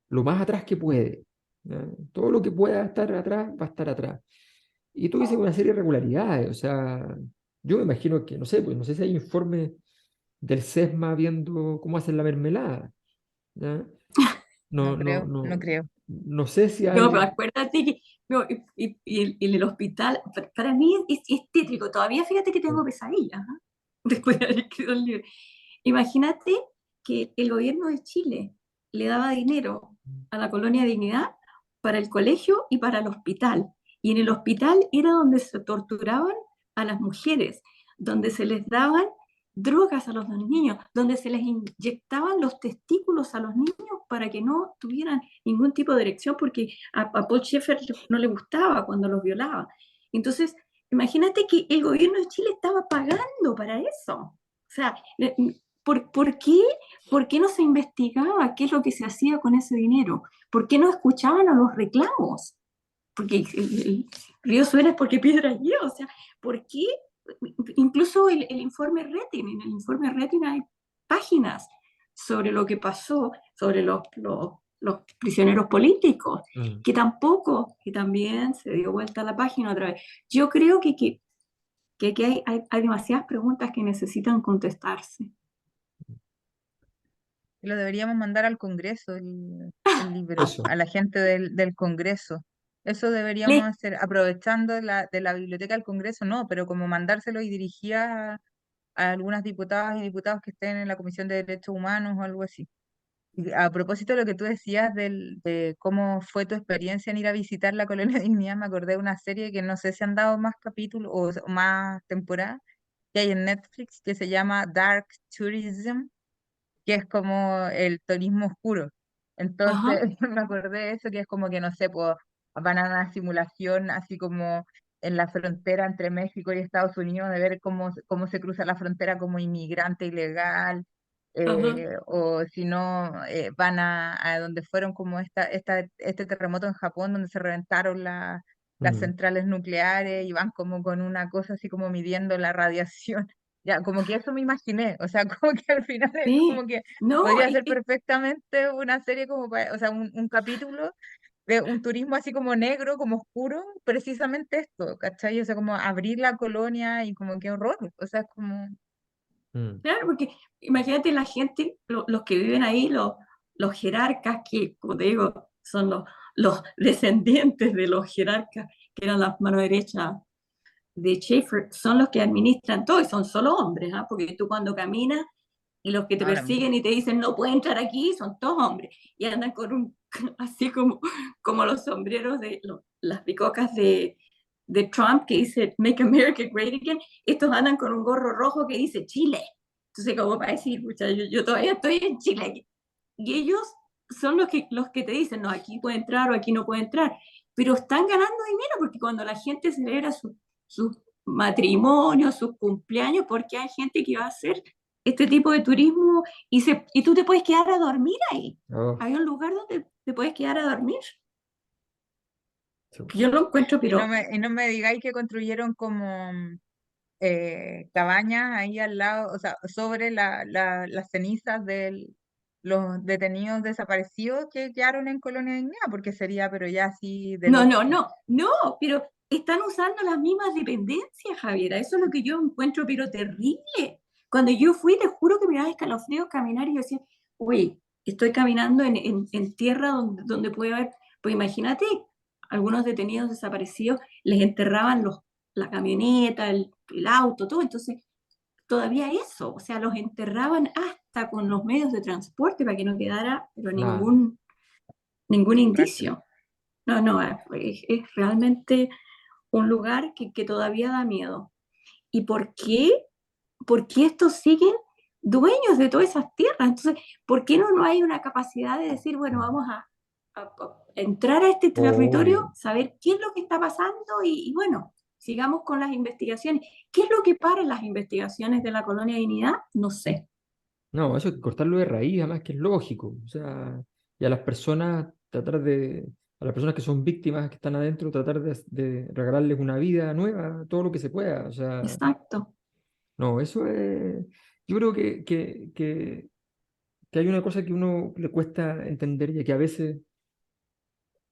lo más atrás que puede. ¿Ya? Todo lo que pueda estar atrás va a estar atrás. Y tú dices una serie de irregularidades, o sea, yo me imagino que, no sé, pues no sé si hay informes del SESMA viendo cómo hacen la mermelada. ¿Ya? No No, no, creo, no no, creo. no sé si no, pero hay... acuérdate que no, y en el hospital, para mí es tétrico. Todavía fíjate que tengo pesadillas, ¿ah? Después de haber escrito el libro. Imagínate que el gobierno de Chile le daba dinero a la Colonia Dignidad para el colegio y para el hospital. Y en el hospital era donde se torturaban a las mujeres, donde se les daban drogas a los niños, donde se les inyectaban los testículos a los niños para que no tuvieran ningún tipo de erección, porque a Paul Schaeffer no le gustaba cuando los violaba. Entonces, imagínate que el gobierno de Chile estaba pagando para eso. O sea, ¿por qué, ¿por qué no se investigaba qué es lo que se hacía con ese dinero? ¿Por qué no escuchaban a los reclamos? Porque el río suena es porque piedra lleva. O sea, ¿por qué? Incluso el informe Retin, en el informe Retin hay páginas sobre lo que pasó, sobre los prisioneros políticos, Mm. que tampoco, que también se dio vuelta a la página otra vez. Yo creo que aquí hay demasiadas preguntas que necesitan contestarse. Lo deberíamos mandar al Congreso, el libro, Eso. a la gente del Congreso. Eso deberíamos Le, hacer, aprovechando de la biblioteca del Congreso, no, pero como mandárselo y dirigía a algunas diputadas y diputados que estén en la Comisión de Derechos Humanos o algo así. Y a propósito de lo que tú decías de cómo fue tu experiencia en ir a visitar la Colonia Dignidad, me acordé de una serie que no sé si han dado más capítulos o más temporadas que hay en Netflix que se llama Dark Tourism, que es como el turismo oscuro. Entonces, ajá, me acordé de eso, que es como que, no sé, pues, van a una simulación así como en la frontera entre México y Estados Unidos, de ver cómo se cruza la frontera como inmigrante ilegal, ajá, o si no, van a donde fueron como este terremoto en Japón, donde se reventaron las Mm. centrales nucleares y van como con una cosa así como midiendo la radiación. Ya, como que eso me imaginé, o sea, como que al final es como sí, que no, podría ser perfectamente una serie como, o sea, un capítulo de un turismo así como negro, como oscuro, precisamente esto, ¿cachai? O sea, como abrir la colonia y como qué horror, o sea, es como, Mm. Claro, porque imagínate la gente, los que viven ahí, los jerarcas, que, como te digo, son los descendientes de los jerarcas, que eran las manos derechas de Schaeffer, son los que administran todo y son solo hombres, ¿ah? Porque tú cuando caminas y los que te ahora, persiguen y te dicen no puede entrar aquí, son todos hombres y andan con un, así como los sombreros de las bicocas de Trump que dice Make America Great Again, estos andan con un gorro rojo que dice Chile. Entonces, como para decir, pucha, yo todavía estoy en Chile. Y ellos son los que te dicen, no, aquí puede entrar o aquí no puede entrar. Pero están ganando dinero porque cuando la gente celebra sus matrimonios, sus cumpleaños, porque hay gente que va a hacer este tipo de turismo y tú te puedes quedar a dormir ahí. Oh, Hay un lugar donde te puedes quedar a dormir. sí. Que yo lo encuentro, pero y no me digáis que construyeron como cabañas ahí al lado, o sea, sobre las cenizas de los detenidos desaparecidos que quedaron en Colonia Dignidad, porque sería, pero ya así de no, loco. no, no, no, pero están usando las mismas dependencias, Javiera. Eso es lo que yo encuentro, pero terrible. Cuando yo fui, te juro que me daba escalofríos caminar y yo decía, uy, estoy caminando en tierra donde puede haber, pues imagínate, algunos detenidos desaparecidos les enterraban la camioneta, el auto, todo. Entonces, todavía eso, o sea, los enterraban hasta con los medios de transporte para que no quedara pero Nada. ningún Rastro. indicio. No, no, es realmente un lugar que todavía da miedo. ¿Y por qué? Porque estos siguen dueños de todas esas tierras. Entonces, ¿por qué no hay una capacidad de decir, bueno, vamos a entrar a este territorio, Obvio. saber qué es lo que está pasando y bueno, sigamos con las investigaciones? ¿Qué es lo que para en las investigaciones de la Colonia Dignidad? No sé. No, eso hay que cortarlo de raíz, además que es lógico. O sea, y a las personas, a las personas que son víctimas, que están adentro, tratar de regalarles una vida nueva, todo lo que se pueda. O sea, Exacto. no, eso es, yo creo que hay una cosa que uno le cuesta entender y que a veces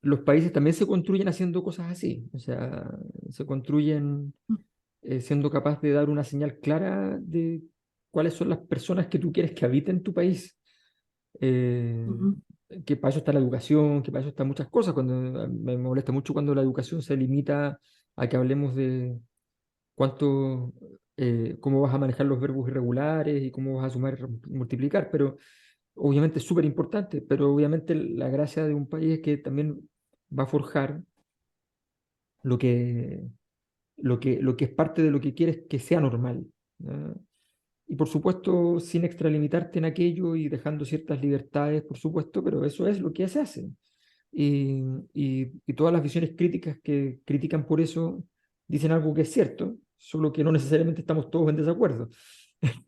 los países también se construyen haciendo cosas así. O sea, se construyen siendo capaz de dar una señal clara de cuáles son las personas que tú quieres que habiten tu país. Eh, Ujú, que para eso está la educación, que para eso están muchas cosas. Me molesta mucho cuando la educación se limita a que hablemos de cuánto, cómo vas a manejar los verbos irregulares y cómo vas a sumar y multiplicar, pero obviamente es súper importante, pero obviamente la gracia de un país es que también va a forjar lo que, lo que es parte de lo que quieres que sea normal. ¿Ya? Y por supuesto, sin extralimitarte en aquello y dejando ciertas libertades, por supuesto, pero eso es lo que se hace. Y todas las visiones críticas que critican por eso dicen algo que es cierto, solo que no necesariamente estamos todos en desacuerdo.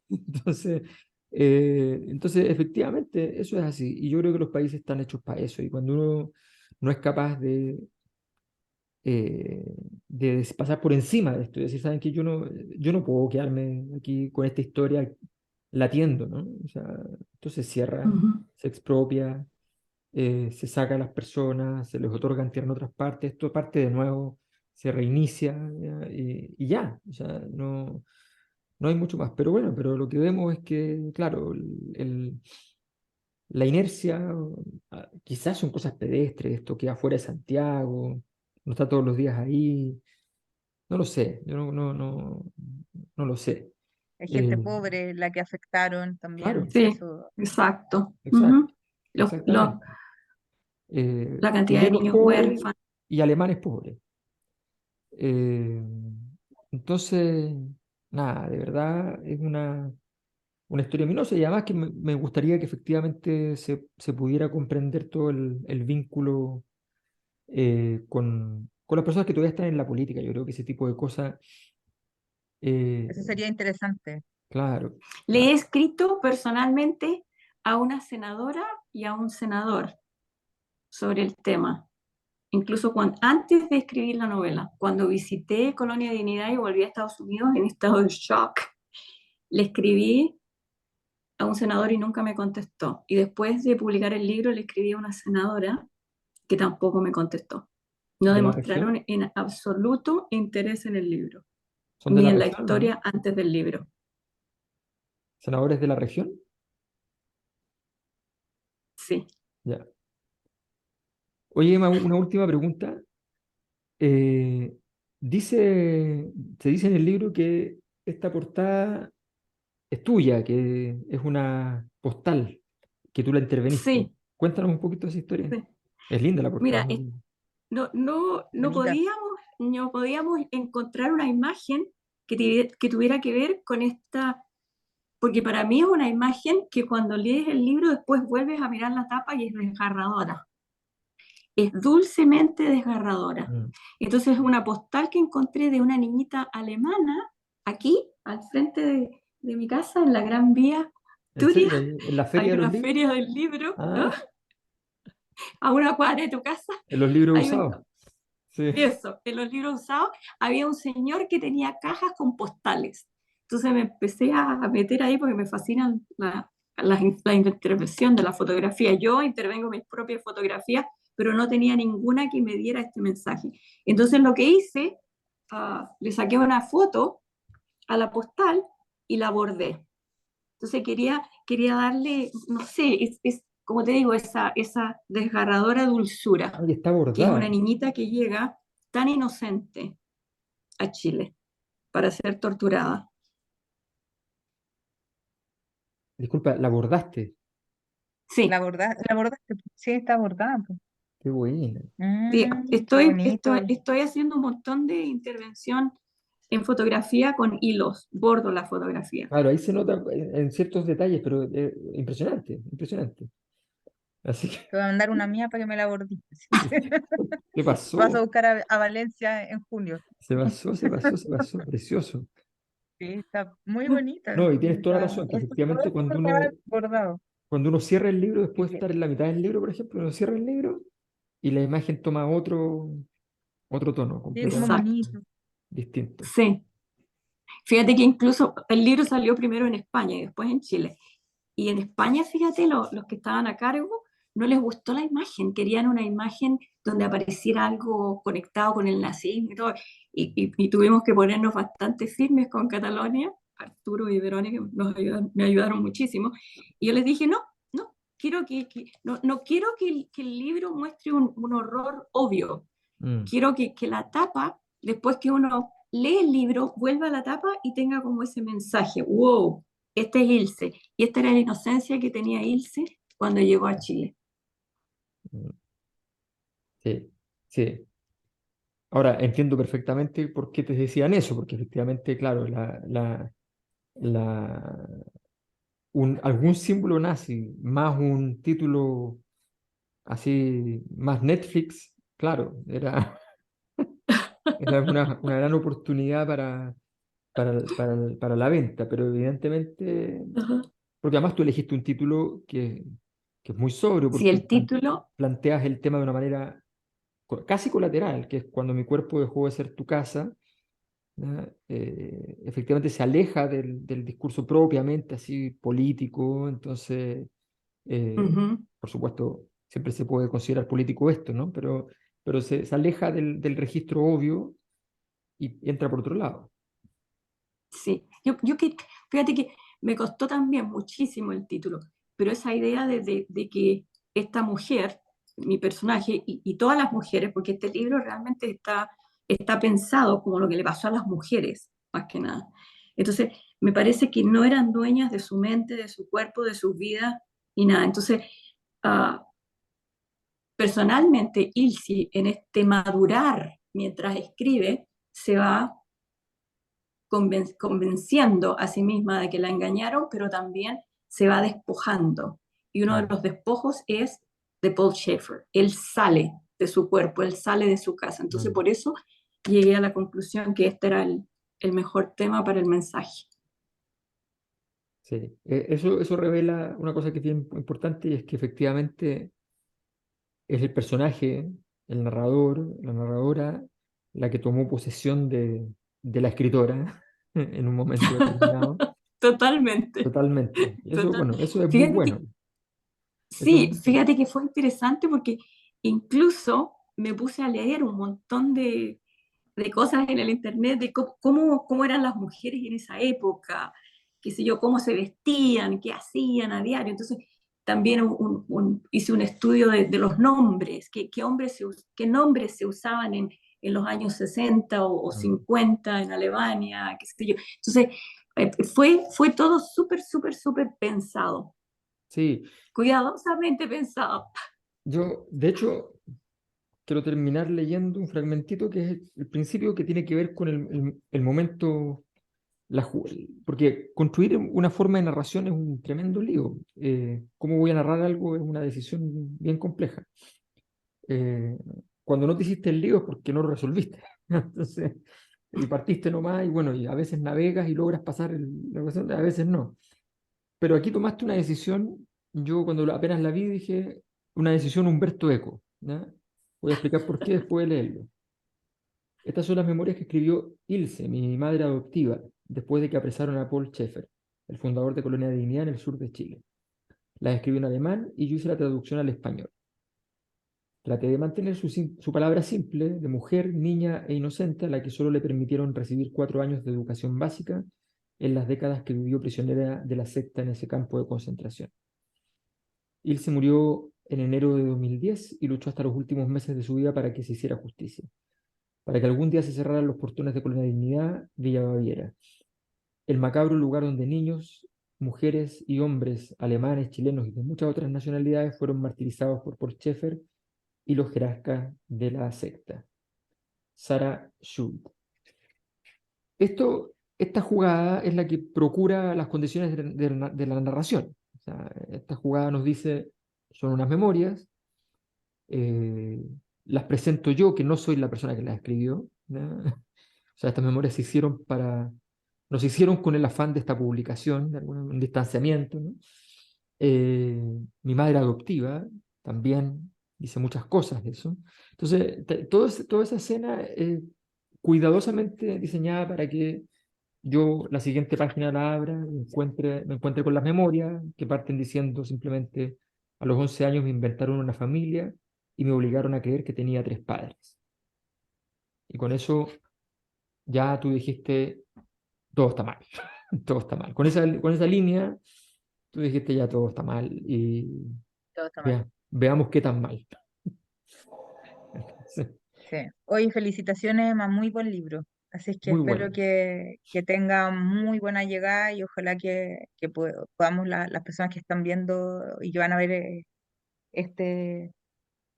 Entonces, entonces, efectivamente, eso es así. Y yo creo que los países están hechos para eso. Y cuando uno no es capaz eh, de pasar por encima de esto y decir, ¿saben qué? Yo no puedo quedarme aquí con esta historia latiendo, ¿no? O sea, entonces cierra, ujú, se expropia, se saca a las personas, se les otorgan tierra en otras partes, esto parte de nuevo, se reinicia ¿ya? Y ya, o sea, no hay mucho más. Pero bueno, pero lo que vemos es que, claro, la inercia, quizás son cosas pedestres, esto queda fuera de Santiago, no está todos los días ahí, no lo sé, yo no lo sé. Hay gente Eh, pobre, la que afectaron claro, también, sí, eso. exacto. Ujú. exacto, Los, los- exactamente. Eh, la cantidad de chilenos niños pobres huérfanos. y alemanes pobres. Eh, entonces, nada, de verdad es una historia minosa y además que me gustaría que efectivamente se pudiera comprender todo el vínculo con las personas que todavía están en la política. Yo creo que ese tipo de cosas, eh, Eso sería interesante. claro, Le he claro, escrito personalmente a una senadora y a un senador sobre el tema, incluso antes de escribir la novela, cuando visité Colonia Dignidad y volví a Estados Unidos en estado de shock, le escribí a un senador y nunca me contestó. Y después de publicar el libro le escribí a una senadora que tampoco me contestó. No ¿De la demostraron región? en absoluto interés en el libro, ¿Son de ni la en la región, no? historia antes del libro. ¿Senadores de la región? Sí, Ya. Oye, Emma, una última pregunta. Eh, se dice en el libro que esta portada es tuya, que es una postal, que tú la interveniste. sí, Cuéntanos un poquito de esa historia. sí. Es linda la portada, Mira, muy linda. Bonita. no podíamos encontrar una imagen que tuviera que ver con esta, porque para mí es una imagen que cuando lees el libro después vuelves a mirar la tapa y es desgarradora, es dulcemente desgarradora. Mm. Entonces es una postal que encontré de una niñita alemana aquí, al frente de mi casa, en la Gran Vía ¿En Turia. serio? ¿En la feria Hay de los una libros? feria del libro, ¿no? Ah, A una cuadra de tu casa. en los libros Hay un, usados. Sí. Eso, en los libros usados había un señor que tenía cajas con postales. Entonces me empecé a meter ahí porque me fascinan la intervención de la fotografía. Yo intervengo mis propias fotografías, pero no tenía ninguna que me diera este mensaje. Entonces lo que hice, le saqué una foto a la postal y la bordé. Entonces quería darle, no sé, como te digo, esa desgarradora dulzura, Ah, y está que es una bordada. niñita que llega tan inocente a Chile para ser torturada. Disculpa, ¿la bordaste? Sí, La bordaste, sí, está bordada, pues. Qué buena. sí, Qué bonito. estoy haciendo un montón de intervención en fotografía con hilos, bordo la fotografía. Claro, ahí se nota en ciertos detalles, pero impresionante, impresionante. Así que, Te voy a mandar una mía para que me la bordes. ¿qué Paso a pasó? buscar a Valencia en junio. Se pasó, se pasó, se pasó, precioso. Sí, está muy bonita. No, y tienes toda la Está, razón, que todo efectivamente esto está bordado. cuando uno cierra el libro, Sí, después de estar en la mitad del libro, por ejemplo, uno cierra el libro y la imagen toma otro tono, sí, es como completamente Exacto, bonito. distinto. sí. Fíjate que incluso el libro salió primero en España y después en Chile. Y en España, fíjate, los que estaban a cargo no les gustó la imagen, querían una imagen donde apareciera algo conectado con el nazismo y todo. Y tuvimos que ponernos bastante firmes con Catalonia. Arturo y Verónica me ayudaron muchísimo. Y yo les dije, no, no, no quiero que el libro muestre un horror obvio. Mm, Quiero que la tapa, después que uno lee el libro, vuelva a la tapa y tenga como ese mensaje, wow, este es Ilse. Y esta era la inocencia que tenía Ilse cuando llegó a Chile. mm, sí, sí. Ahora entiendo perfectamente por qué te decían eso, porque efectivamente, claro, la, algún símbolo nazi más un título así, más Netflix, claro, era una gran oportunidad para la venta, pero evidentemente, Ajá. porque además tú elegiste un título que es muy sobrio, Sí, porque el título, planteas el tema de una manera casi colateral, que es cuando mi cuerpo dejó de ser tu casa. ¿Ya? Efectivamente se aleja del discurso propiamente así político, entonces, ujú, por supuesto, siempre se puede considerar político esto, ¿no? Pero se aleja del registro obvio y entra por otro lado. sí. Fíjate que me costó también muchísimo el título, pero esa idea de que esta mujer, mi personaje, y todas las mujeres, porque este libro realmente está pensado como lo que le pasó a las mujeres, más que nada. Entonces, me parece que no eran dueñas de su mente, de su cuerpo, de sus vidas y nada. Entonces, ah, personalmente, Ilse, en este madurar mientras escribe, se va convenciendo a sí misma de que la engañaron, pero también se va despojando. Y uno de Mm, los despojos es de Paul Schaeffer. Él sale de su cuerpo, él sale de su casa. Entonces, mm, por eso llegué a la conclusión que este era el mejor tema para el mensaje. sí. Eso revela una cosa que es bien importante y es que efectivamente es el personaje, el narrador, la narradora, la que tomó posesión de la escritora en un momento determinado. Totalmente. Totalmente. Y eso, Total. bueno, eso es muy Fíjate bueno. que, Eso es sí, muy bueno. fíjate que fue interesante porque incluso me puse a leer un montón de cosas en el internet, de cómo eran las mujeres en esa época, qué sé yo, cómo se vestían, qué hacían a diario. Entonces, también hice un estudio de los nombres, qué nombres se usaban en los años 60 o Mm. 50 en Alemania, qué sé yo. Entonces, fue todo súper, súper, súper pensado, Sí, cuidadosamente pensado. yo, de hecho, quiero terminar leyendo un fragmentito que es el principio que tiene que ver con el momento, porque construir una forma de narración es un tremendo lío. ¿Cómo voy a narrar algo? Es una decisión bien compleja. Eh, Cuando no te hiciste el lío es porque no lo resolviste. Entonces, y partiste nomás y bueno, y a veces navegas y logras pasar la cuestión, a veces no. Pero aquí tomaste una decisión, yo cuando apenas la vi dije, una decisión Humberto Eco, ¿ya? Voy a explicar por qué después de leerlo. Estas son las memorias que escribió Ilse, mi madre adoptiva, después de que apresaron a Paul Schaeffer, el fundador de Colonia de Dignidad en el sur de Chile. Las escribió en alemán y yo hice la traducción al español. Traté de mantener su palabra simple, de mujer, niña e inocente, a la que solo le permitieron recibir 4 años de educación básica en las décadas que vivió prisionera de la secta en ese campo de concentración. Ilse murió en enero de 2010 y luchó hasta los últimos meses de su vida para que se hiciera justicia, para que algún día se cerraran los portones de Colonia Dignidad, Villa Baviera, el macabro lugar donde niños, mujeres y hombres alemanes, chilenos y de muchas otras nacionalidades fueron martirizados por Paul Schaeffer y los jerarcas de la secta. Sarah Schultz. Esta jugada es la que procura las condiciones de la narración. O sea, esta jugada nos dice, son unas memorias, eh, las presento yo, que no soy la persona que las escribió, ¿no? O sea, estas memorias nos hicieron con el afán de esta publicación, de un distanciamiento, ¿no? Mi madre adoptiva también dice muchas cosas de eso. Entonces, toda esa escena cuidadosamente diseñada para que yo la siguiente página la abra, me encuentre con las memorias que parten diciendo simplemente, a los 11 años me inventaron una familia y me obligaron a creer que tenía 3 padres. Y con eso ya tú dijiste, todo está mal, todo está mal. Con esa línea, tú dijiste ya todo está mal y Todo está mal. veamos qué tan mal. Sí, Sí. Oye, felicitaciones, Emma, muy buen libro. Así es que muy espero bueno. que tenga muy buena llegada y ojalá que podamos las personas que están viendo y que van a ver este,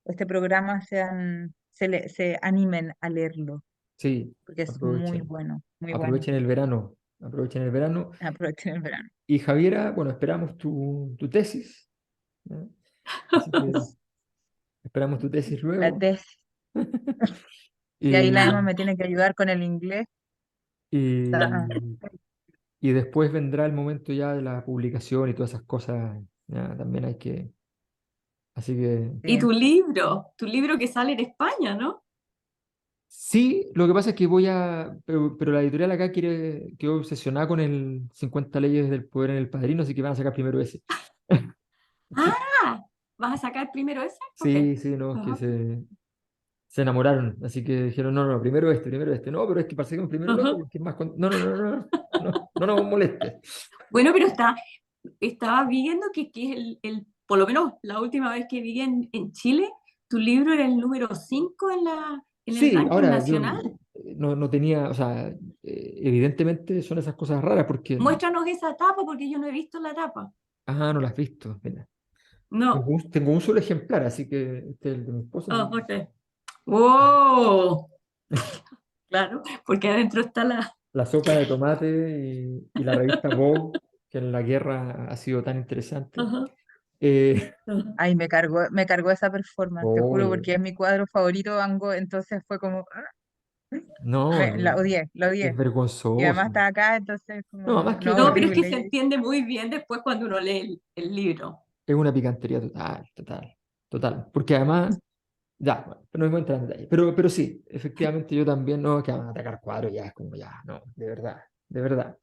este programa se animen a leerlo, Sí, porque es muy aprovechen. bueno, muy bueno. Aprovechen el verano. Aprovechen el verano. Aprovechen el verano. Y Javiera, bueno, esperamos tu tesis, ¿no? Así que esperamos tu tesis La luego. tesis. Y ahí la Emma Y, me tiene que ayudar con el inglés. Ah, y, y después vendrá el momento ya de la publicación y todas esas cosas. Ya, también hay que. Así que Y sí. tu libro que sale en España, ¿no? sí, lo que pasa es que pero la editorial acá quedó obsesionada con el 50 leyes del poder en El Padrino, así que van a sacar primero ese. Ah, ¿vas a sacar primero ese? Ok. Sí, sí, no, es que Ajá, se enamoraron, así que dijeron, no, no, primero este, primero este. No, pero es que parece que primero el otro, ajá. porque es más. No, no, no, no, no, no nos moleste. Bueno, pero estaba viendo que es por lo menos la última vez que vi en Chile, tu libro era el número 5 en el Sí, ranking ahora yo nacional. no tenía, o sea, evidentemente son esas cosas raras porque, Muéstranos esa tapa porque yo no he visto la tapa. no las has visto. Mira, No. tengo un solo ejemplar, así que este es el de mi esposa. Ah, ok. ¡Wow! Claro, porque adentro está la... La sopa de tomate y la revista Vogue, que en la guerra ha sido tan interesante. Ajá, Eh, ajá. Ay, me cargó esa performance, te juro, Oye, porque es mi cuadro favorito, Van Gogh, entonces fue como, no, la odié, la es odié. Y además vergonzoso. está acá, entonces No, como, más que no, No, pero es que horrible. se entiende muy bien después cuando uno lee el libro. es una picantería total, total, total. Porque además, ya, bueno, no me voy a entrar en detalle. Pero sí, efectivamente yo también, no, que van a atacar cuadros, ya es como, ya, no, de verdad, de verdad.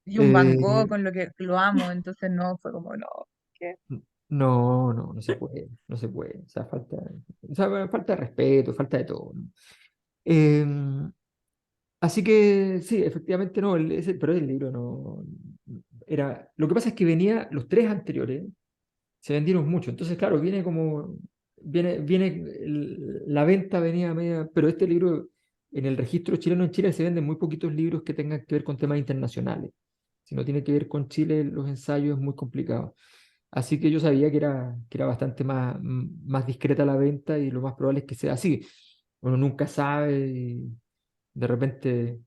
Y un Van Eh, Gogh con lo que lo amo, entonces no, fue como, no, ¿qué? No, no, no se puede, no se puede. O sea, falta de respeto, falta de todo, ¿no? Em, Así que sí, efectivamente no, pero el libro no era. Lo que pasa es que venía, los tres anteriores se vendieron mucho. Entonces, claro, la venta venía media, pero este libro, en el registro chileno en Chile se venden muy poquitos libros que tengan que ver con temas internacionales. Si no tiene que ver con Chile, los ensayos es muy complicado. Así que yo sabía que era bastante más discreta la venta y lo más probable es que sea así. Uno nunca sabe y de repente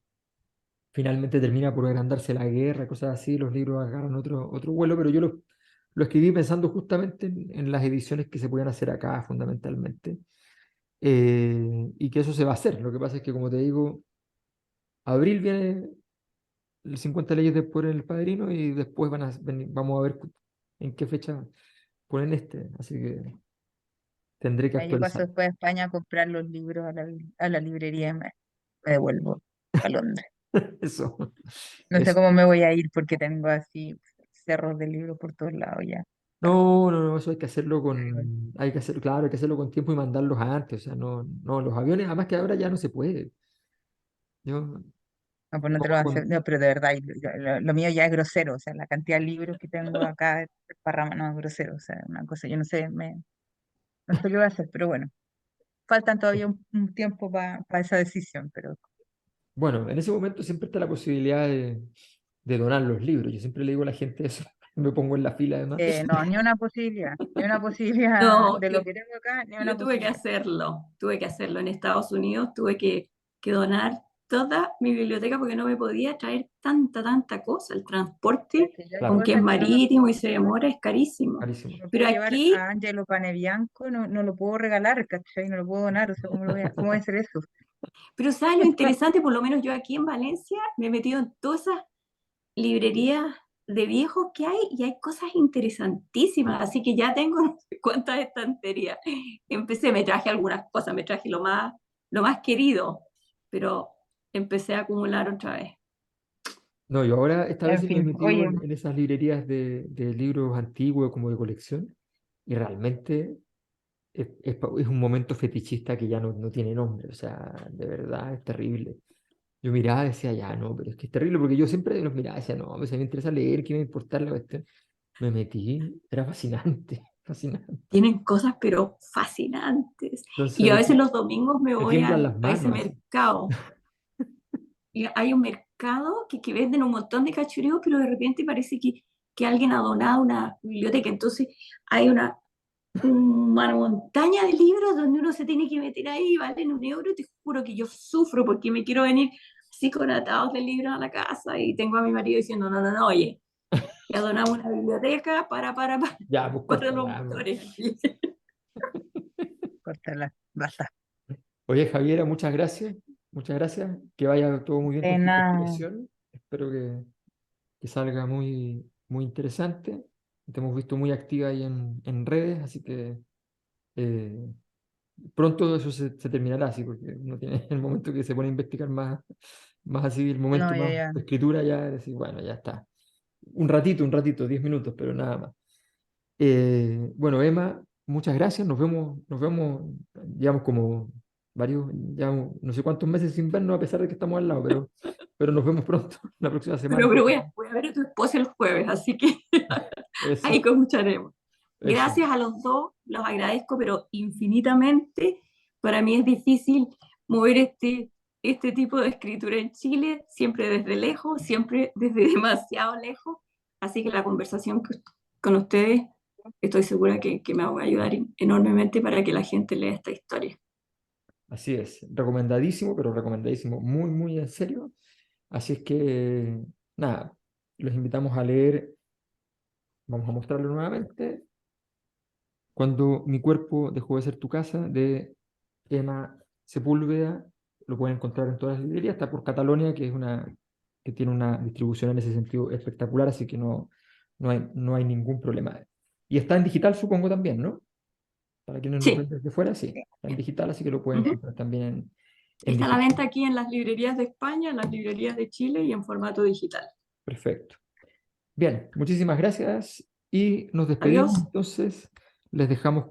finalmente termina por agrandarse la guerra, cosas así, los libros agarran otro vuelo, pero yo lo escribí pensando justamente en las ediciones que se pueden hacer acá fundamentalmente, y que eso se va a hacer. Lo que pasa es que, como te digo, abril viene el 50 leyes después en El Padrino y después vamos a ver en qué fecha ponen este, así que tendré que Ahí yo paso actualizar. después a España a comprar los libros a la librería y me devuelvo a Londres. Eso, No sé eso. cómo me voy a ir porque tengo así cerros de libros por todos lados ya. No, no, no, eso hay que hacerlo Pero claro, hay que hacerlo con tiempo y mandarlos antes, o sea, no, no, los aviones, además que ahora ya no se puede. Yo, no, pues no te lo como voy a hacer, con- no, pero de verdad, lo mío ya es grosero, o sea, la cantidad de libros que tengo acá es no es grosero, o sea, una cosa, yo no sé, no sé qué voy a hacer, pero bueno, faltan todavía un tiempo para esa decisión, pero bueno, en ese momento siempre está la posibilidad de donar los libros. Yo siempre le digo a la gente eso, me pongo en la fila además. no, ni una posibilidad No, de lo que tengo acá, ni una yo posibilidad. tuve que hacerlo en Estados Unidos, tuve que donar toda mi biblioteca porque no me podía traer tanta cosa. El transporte, Es que ya Claro, aunque es cosas que no me marítimo y puedo se llevar, demora, es carísimo. no carísimo. me Pero puedo llevar aquí, a Angelo Panebianco, no lo puedo regalar, ¿cachai? No lo puedo donar, o sea, cómo voy a hacer eso? pero ¿sabes lo interesante? Por lo menos yo aquí en Valencia me he metido en todas esas librerías de viejos que hay y hay cosas interesantísimas, así que ya tengo no sé cuántas estanterías. Empecé, me traje algunas cosas, me traje lo más querido, pero empecé a acumular otra vez. No, yo ahora esta vez En sí me he fin, metido oye, en esas librerías de libros antiguos como de colección y realmente es un momento fetichista que ya no tiene nombre, o sea, de verdad es terrible. Yo miraba y decía, ya no, pero es que es terrible porque yo siempre los miraba y decía, no, pues a mí me interesa leer, ¿qué me importa la cuestión? Me metí, era fascinante, fascinante. Tienen cosas pero fascinantes. Y yo a Entonces veces los domingos me te voy tiemblan las a ese manos así. mercado. Y hay un mercado que venden un montón de cachureos, pero de repente parece que alguien ha donado una biblioteca. Entonces hay una montaña de libros donde uno se tiene que meter ahí y valen 1 euro. Te juro que yo sufro porque me quiero venir así con atados de libros a la casa y tengo a mi marido diciendo, no, no, no, oye, ya donamos una biblioteca Ya, pues para los córtala, pues. motores aquí. córtala, basta. Oye, Javiera, muchas gracias. Muchas gracias. Que vaya todo muy bien De con tu nada, investigación. Espero que salga muy interesante. Te hemos visto muy activa ahí en redes, así que eh, pronto eso se terminará así, porque uno tiene el momento que se pone a investigar más así, el momento no, más ya. de escritura ya, es decir, bueno, ya está. Un ratito, 10 minutos, pero nada más. Bueno, Emma, muchas gracias. Nos vemos, digamos, como ya no sé cuántos meses sin vernos, a pesar de que estamos al lado, pero nos vemos pronto, la próxima semana. Pero voy a ver a tu esposa el jueves, así que ahí Eso, escucharemos. eso. Gracias a los dos, los agradezco, pero infinitamente. Para mí es difícil mover este tipo de escritura en Chile, siempre desde lejos, siempre desde demasiado lejos. Así que la conversación con ustedes estoy segura que me va a ayudar enormemente para que la gente lea esta historia. Así es. Recomendadísimo, pero recomendadísimo, muy en serio. Así es que, nada, los invitamos a leer. Vamos a mostrarlo nuevamente. Cuando mi cuerpo dejó de ser tu casa, de Emma Sepúlveda, lo pueden encontrar en todas las librerías, está por Catalonia, que tiene una distribución en ese sentido espectacular, así que no hay ningún problema. Y está en digital, supongo también, ¿no? Para quienes nos ven Sí. desde fuera, sí, está en digital, así que lo pueden Ujú. encontrar también en Está a la digital. venta aquí en las librerías de España, en las librerías de Chile y en formato digital. Perfecto. Bien, muchísimas gracias y nos despedimos Adiós. entonces. Les dejamos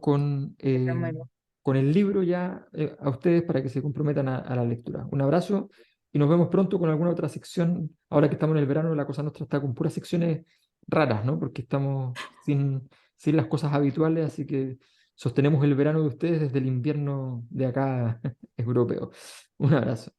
Que estén muy bien. con el libro ya a ustedes para que se comprometan a la lectura. Un abrazo y nos vemos pronto con alguna otra sección. Ahora que estamos en el verano, la Cosa Nostra está con puras secciones raras, ¿no? Porque estamos sin las cosas habituales, así que sostenemos el verano de ustedes desde el invierno de acá europeo. Un abrazo.